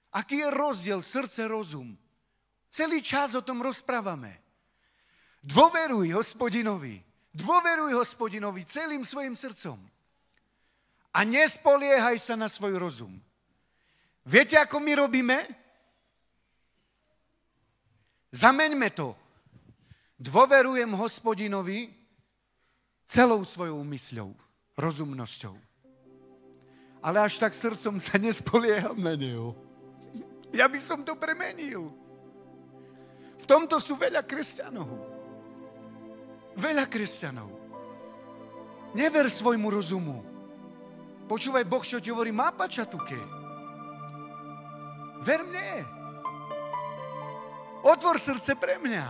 Aký je rozdiel srdce-rozum? Celý čas o tom rozprávame. Dôveruj Hospodinovi. Dôveruj Hospodinovi celým svojim srdcom. A nespoliehaj sa na svoj rozum. Viete, ako my robíme? Zameňme to. Dôverujem Hospodinovi celou svojou mysľou, rozumnosťou. Ale až tak srdcom sa nespolieham na neho. Ja by som to premenil. V tomto sú veľa kresťanov. Veľa kresťanov. Never svojmu rozumu. Počúvaj, Boh, čo ti hovorí, má pačatuke. Ver mne. Otvor srdce pre mňa.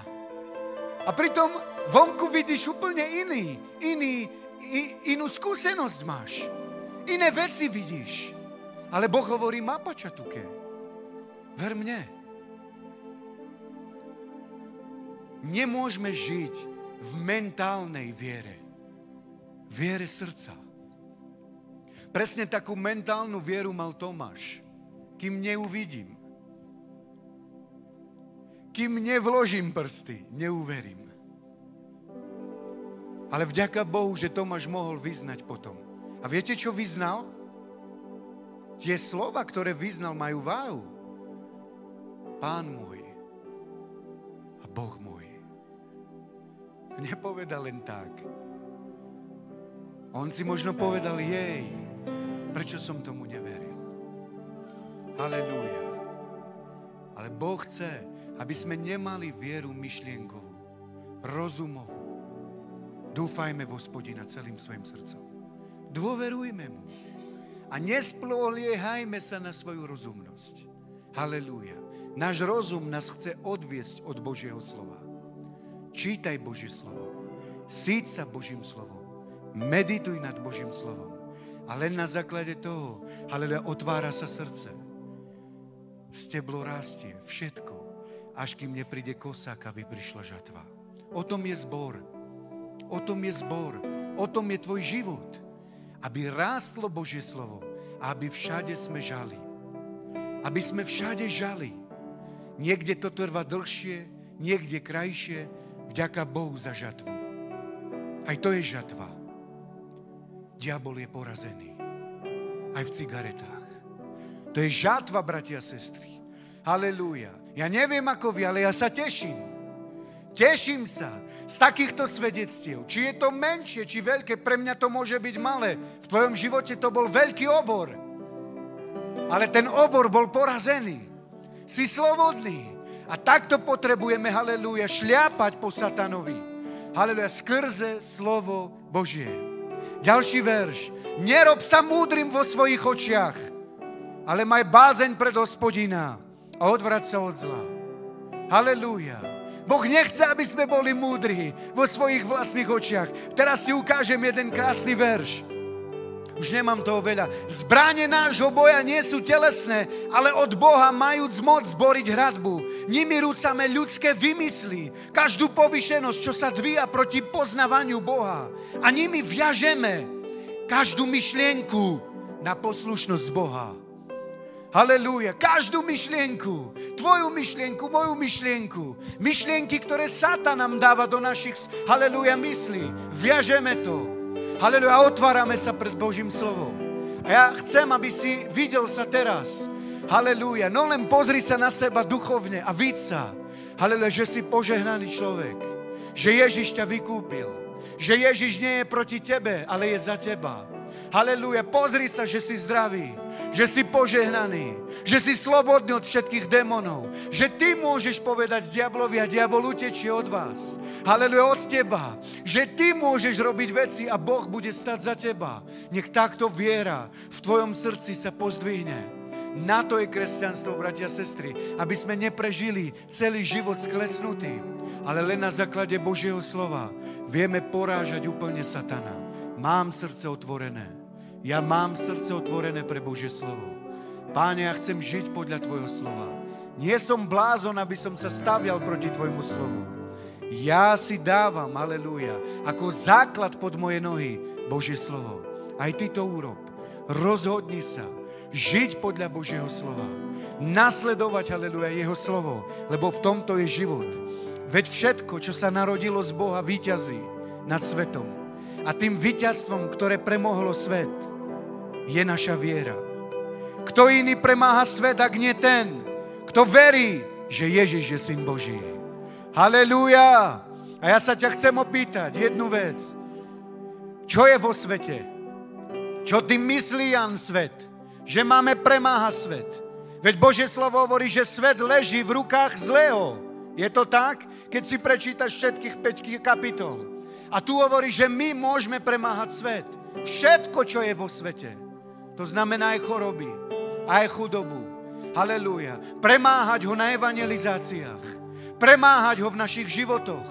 A pritom vonku vidíš úplne inú skúsenosť máš. Iné veci vidíš. Ale Boh hovorí, má pačatuke. Ver mne. Nemôžeme žiť v mentálnej viere. Viere srdca. Presne takú mentálnu vieru mal Tomáš. Kým neuvidím. Kým nevložím prsty, neuverím. Ale vďaka Bohu, že Tomáš mohol vyznať potom. A viete, čo vyznal? Tie slova, ktoré vyznal, majú váhu. Pán môj a Boh môj. Nepovedal len tak. On si možno povedal, jej, prečo som tomu neveril. Halelúja. Ale Boh chce, aby sme nemali vieru myšlienkovú, rozumovú. Dúfajme v Hospodina celým svojim srdcom. Dôverujme mu. A nespoliehajme sa na svoju rozumnosť. Halelúja. Náš rozum nás chce odviesť od Božieho slova. Čítaj Božie slovo. Síť sa Božím slovom. Medituj nad Božím slovom. A len na základe toho, halelúja, otvára sa srdce. Steblo rastie, všetko, až kým nepríde kosák, aby prišla žatva. O tom je zbor. O tom je zbor. O tom je tvoj život. Aby rástlo Božie slovo a aby všade sme žali. Aby sme všade žali. Niekde to trvá dlhšie, niekde krajšie, vďaka Bohu za žatvu. Aj to je žatva. Diabol je porazený. Aj v cigaretách. To je žatva, bratia a sestry. Halelúja. Ja neviem ako vy, ale ja sa teším. Teším sa z takýchto svedectiev. Či je to menšie, či veľké, pre mňa to môže byť malé. V tvojom živote to bol veľký obor. Ale ten obor bol porazený. Si slobodný. A takto potrebujeme, halelúja, šľapať po satanovi. Halelúja, skrze slovo Božie. Ďalší verš. Nerob sa múdrym vo svojich očiach, ale maj bázeň pred Hospodina a odvrať sa od zla. Halelúja. Boh nechce, aby sme boli múdri vo svojich vlastných očiach. Teraz si ukážem jeden krásny verš. Už nemám toho veľa. Zbrane nášho boja nie sú telesné, ale od Boha majúc moc zboriť hradbu. Nimi rúcame ľudské vymysly, každú povyšenosť, čo sa dvíja proti poznávaniu Boha. A nimi viažeme každú myšlienku na poslušnosť Boha. Halelúja. Každú myšlienku, tvoju myšlienku, moju myšlienku, myšlienky, ktoré Satan nám dáva do našich, halelúja, myslí, viažeme to. Halelúja, otvárame sa pred Božím slovom. A ja chcem, aby si videl sa teraz. Halelúja, no len pozri sa na seba duchovne a vidť sa. Halelúja, že si požehnaný človek. Že Ježiš ťa vykúpil. Že Ježiš nie je proti tebe, ale je za teba. Halelúja, pozri sa, že si zdravý, že si požehnaný, že si slobodný od všetkých démonov, že ty môžeš povedať diablovi a diabol utečie od vás. Halelúja, od teba, že ty môžeš robiť veci a Boh bude stať za teba. Nech takto viera v tvojom srdci sa pozdvihne. Na to je kresťanstvo, bratia a sestry, aby sme neprežili celý život sklesnutý, ale len na základe Božieho slova vieme porážať úplne satana. Mám srdce otvorené. Ja mám srdce otvorené pre Božie slovo. Páne, ja chcem žiť podľa Tvojho slova. Nie som blázon, aby som sa stavial proti Tvojmu slovu. Ja si dávam, halelúja, ako základ pod moje nohy Božie slovo. Aj ty to urob. Rozhodni sa žiť podľa Božieho slova. Nasledovať, halelúja, jeho slovo, lebo v tomto je život. Veď všetko, čo sa narodilo z Boha, víťazí nad svetom. A tým víťazstvom, ktoré premohlo svet, je naša viera. Kto iný premáha svet, ak nie ten, kto verí, že Ježiš je Syn Boží. Halelúja! A ja sa ťa chcem opýtať jednu vec. Čo je vo svete? Čo ty myslí, Jan, svet? Že máme premáhať svet. Veď Božie slovo hovorí, že svet leží v rukách zlého. Je to tak? Keď si prečítaš všetkých 5 kapitol. A tu hovorí, že my môžeme premáhať svet. Všetko, čo je vo svete. To znamená aj choroby, aj chudobu. Halelúja. Premáhať ho na evangelizáciách. Premáhať ho v našich životoch.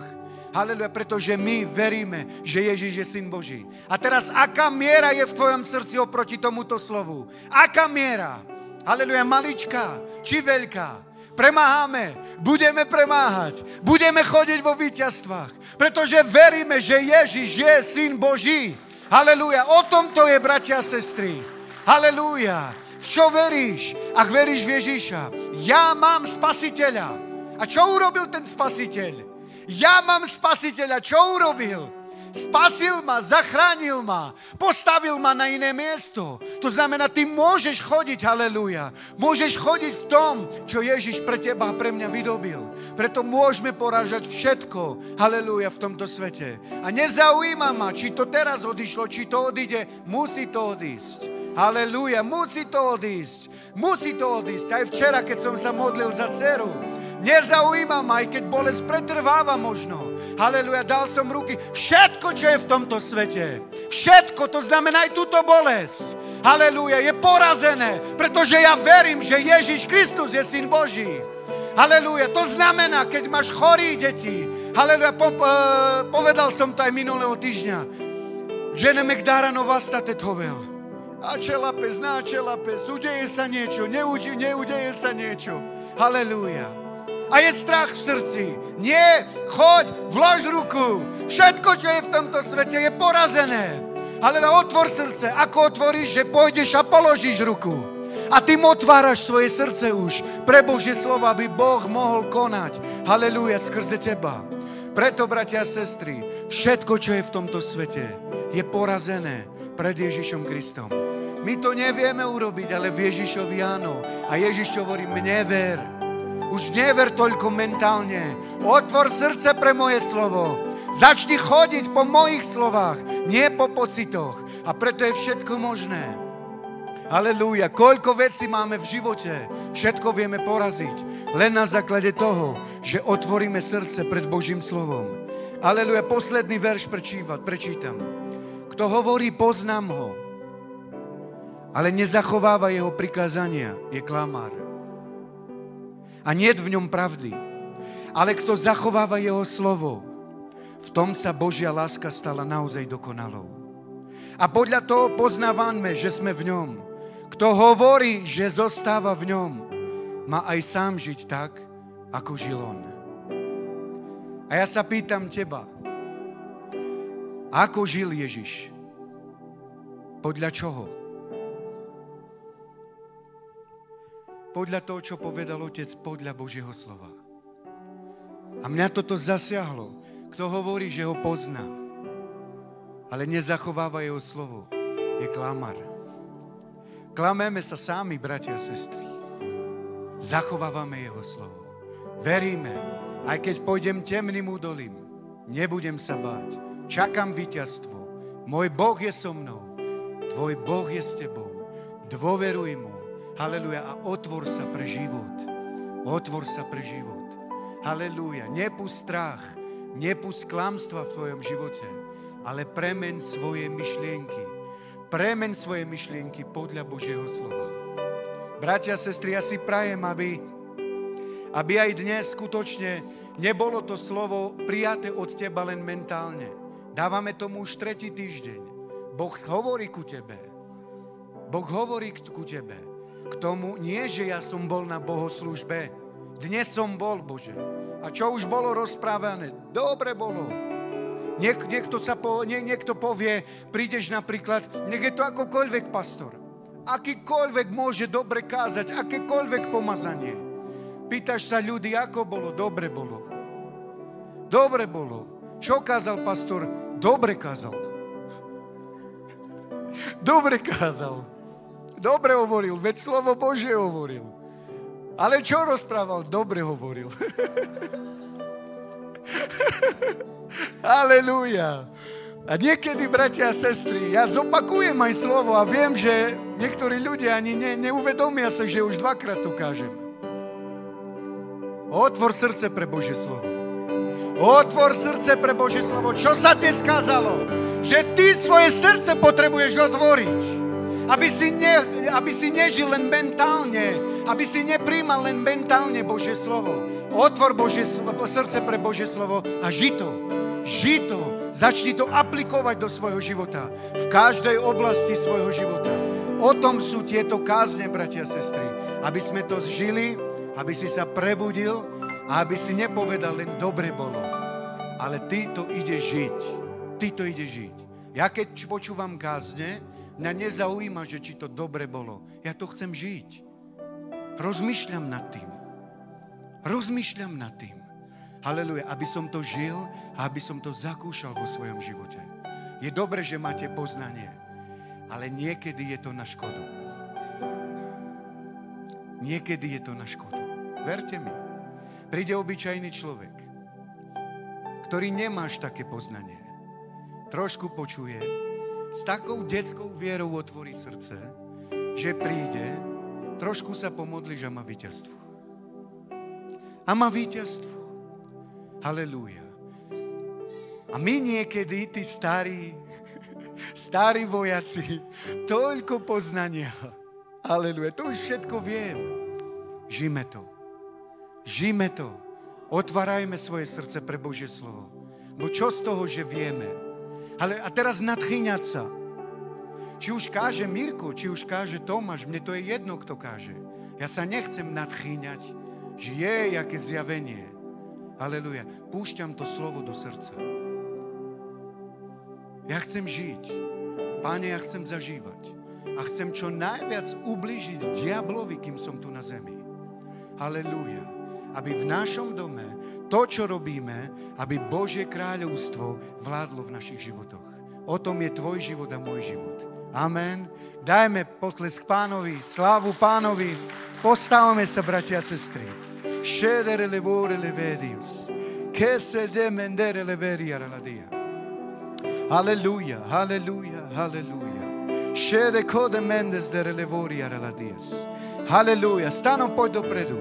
Halelúja, pretože my veríme, že Ježiš je Syn Boží. A teraz, aká miera je v tvojom srdci oproti tomuto slovu? Aká miera? Halelúja, maličká či veľká? Premáhame, budeme premáhať, budeme chodiť vo víťazstvách, pretože veríme, že Ježiš je Syn Boží. Halelúja, o tom to je, bratia a sestry. Halelúja, v čo veríš? Ak veríš v Ježiša, ja mám Spasiteľa. A čo urobil ten Spasiteľ? Ja mám Spasiteľa, čo urobil? Spasil ma, zachránil ma, postavil ma na iné miesto. To znamená, ty môžeš chodiť, halelúja, môžeš chodiť v tom, čo Ježiš pre teba a pre mňa vydobil. Preto môžeme porážať všetko, halelúja, v tomto svete. A nezaujíma ma, či to teraz odišlo, či to odíde, musí to odísť. Halelúja, musí to odísť. Musí to odísť. Aj včera, keď som sa modlil za dceru, nezaujíma ma, aj keď bolesť pretrváva možno. Halelúja, dal som ruky. Všetko, čo je v tomto svete. Všetko, to znamená aj túto bolesť. Halelúja, je porazené, pretože ja verím, že Ježiš Kristus je Syn Boží. Halelúja, to znamená, keď máš chorých detí. Halelúja, povedal som to aj minulého týždňa. Žene Megdáranov vastate hovel. Acela pes, udeje sa niečo, neudeje sa niečo. Halelúja. A je strach v srdci. Nie, choď, vlož ruku. Všetko, čo je v tomto svete, je porazené. Halelúja, otvor srdce. Ako otvoríš, že pôjdeš a položíš ruku. A ty mu otváraš svoje srdce už pre Božie slovo, aby Boh mohol konať. Halelúja, skrze teba. Preto, bratia a sestry, všetko, čo je v tomto svete, je porazené pred Ježišom Kristom. My to nevieme urobiť, ale v Ježišovi áno. A Ježiš hovorí, mne ver. Už never toľko mentálne. Otvor srdce pre moje slovo. Začni chodiť po mojich slovách, nie po pocitoch. A preto je všetko možné. Halelúja. Koľko vecí máme v živote. Všetko vieme poraziť. Len na základe toho, že otvoríme srdce pred Božím slovom. Halelúja. Posledný verš prečítam. Kto hovorí, poznám ho, ale nezachováva jeho prikázania, je klamár. A niet v ňom pravdy. Ale kto zachováva jeho slovo, v tom sa Božia láska stala naozaj dokonalou. A podľa toho poznávame, že sme v ňom. Kto hovorí, že zostáva v ňom, má aj sám žiť tak, ako žil on. A ja sa pýtam teba, ako žil Ježiš? Podľa čoho? Podľa toho, čo povedal Otec, podľa Božieho slova. A mňa toto zasiahlo. Kto hovorí, že ho pozná, ale nezachováva jeho slovo, je klamár. Klameme sa sami, bratia a sestry. Zachovávame jeho slovo. Veríme, aj keď pôjdem temným údolím, nebudem sa báť. Čakám víťazstvo. Môj Boh je so mnou. Tvoj Boh je s tebou. Dôveruj mu. Halelúja. A otvor sa pre život. Otvor sa pre život. Halelúja. Nepusť strach. Nepusť klamstva v tvojom živote. Ale premeň svoje myšlienky. Premeň svoje myšlienky podľa Božieho slova. Bratia a sestry, ja si prajem, aby aj dnes skutočne nebolo to slovo prijaté od teba len mentálne. Dávame tomu už 3. týždeň. Boh hovorí ku tebe. Boh hovorí ku tebe. K tomu nie, že ja som bol na bohoslúžbe. Dnes som bol, Bože. A čo už bolo rozprávané? Dobre bolo. Niekto povie, prídeš napríklad, nech je to akokoľvek pastor. Akýkoľvek môže dobre kázať, akékoľvek pomazanie. Pýtaš sa ľudí, ako bolo? Dobre bolo. Dobre bolo. Čo kázal pastor? Dobre kázal. Dobre kázal. Dobre hovoril, veď slovo Božie hovoril. Ale čo rozprával? Dobre hovoril. Halelúja. A niekedy, bratia a sestry, ja zopakujem aj slovo a viem, že niektorí ľudia ani neuvedomia sa, že už 2-krát to kážem. Otvor srdce pre Božie slovo. Otvor srdce pre Božie slovo. Čo sa dnes kázalo? Že ty svoje srdce potrebuješ otvoriť. Aby si nežil len mentálne. Aby si nepríjmal len mentálne Božie slovo. Otvor srdce pre Božie slovo a ži to. Ži to. Začni to aplikovať do svojho života. V každej oblasti svojho života. O tom sú tieto kázne, bratia a sestry. Aby sme to žili, aby si sa prebudil a aby si nepovedal len dobre bolo. Ale ty to ideš žiť. Ty to ideš žiť. Ja keď počúvam kázne, mňa nezaujíma, že či to dobre bolo. Ja to chcem žiť. Rozmýšľam nad tým. Rozmýšľam nad tým. Halelúja, aby som to žil a aby som to zakúšal vo svojom živote. Je dobre, že máte poznanie, ale niekedy je to na škodu. Niekedy je to na škodu. Verte mi, príde obyčajný človek, ktorý nemáš také poznanie. Trošku počuje, s takou detskou vierou otvorí srdce, že príde, trošku sa pomodlíš a má víťazstvo. A má víťazstvo. Halelúja. A my niekedy, tí starí vojaci, toľko poznania. Halelúja. To už všetko viem. Žime to. Žime to. Otvárajme svoje srdce pre Božie slovo. Bo čo z toho, že vieme? Ale a teraz nadchýňať sa. Či už káže Mirko, či už káže Tomáš, mne to je jedno, kto káže. Ja sa nechcem nadchýňať, že je jaké zjavenie. Halelúja. Púšťam to slovo do srdca. Ja chcem žiť. Páne, ja chcem zažívať. A chcem čo najviac ublížiť diablovi, kým som tu na zemi. Halelúja. Aby v našom dome to, čo robíme, aby Božie kráľovstvo vládlo v našich životoch. O tom je tvoj život a môj život. Amen. Dajme potlesk Pánovi, slávu Pánovi. Postavme sa, bratia a sestry. Scedere le vore le vedius. Che se demendere le veria la dia. Halleluja, halleluja, halleluja. Scede code mendes dere le voria la dies. Halleluja. Stanom poď dopredu.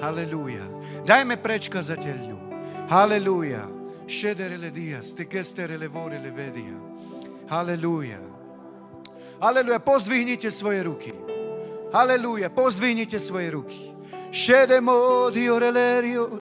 Halleluja. Dajme preč kazateľňu. Halleluja. Scedere le dias. Te kestere le vore le vedia. Halleluja. Halleluja. Pozdvihnite svoje ruky. Halleluja. Pozdvihnite svoje ruky. Scedemo di orelerio.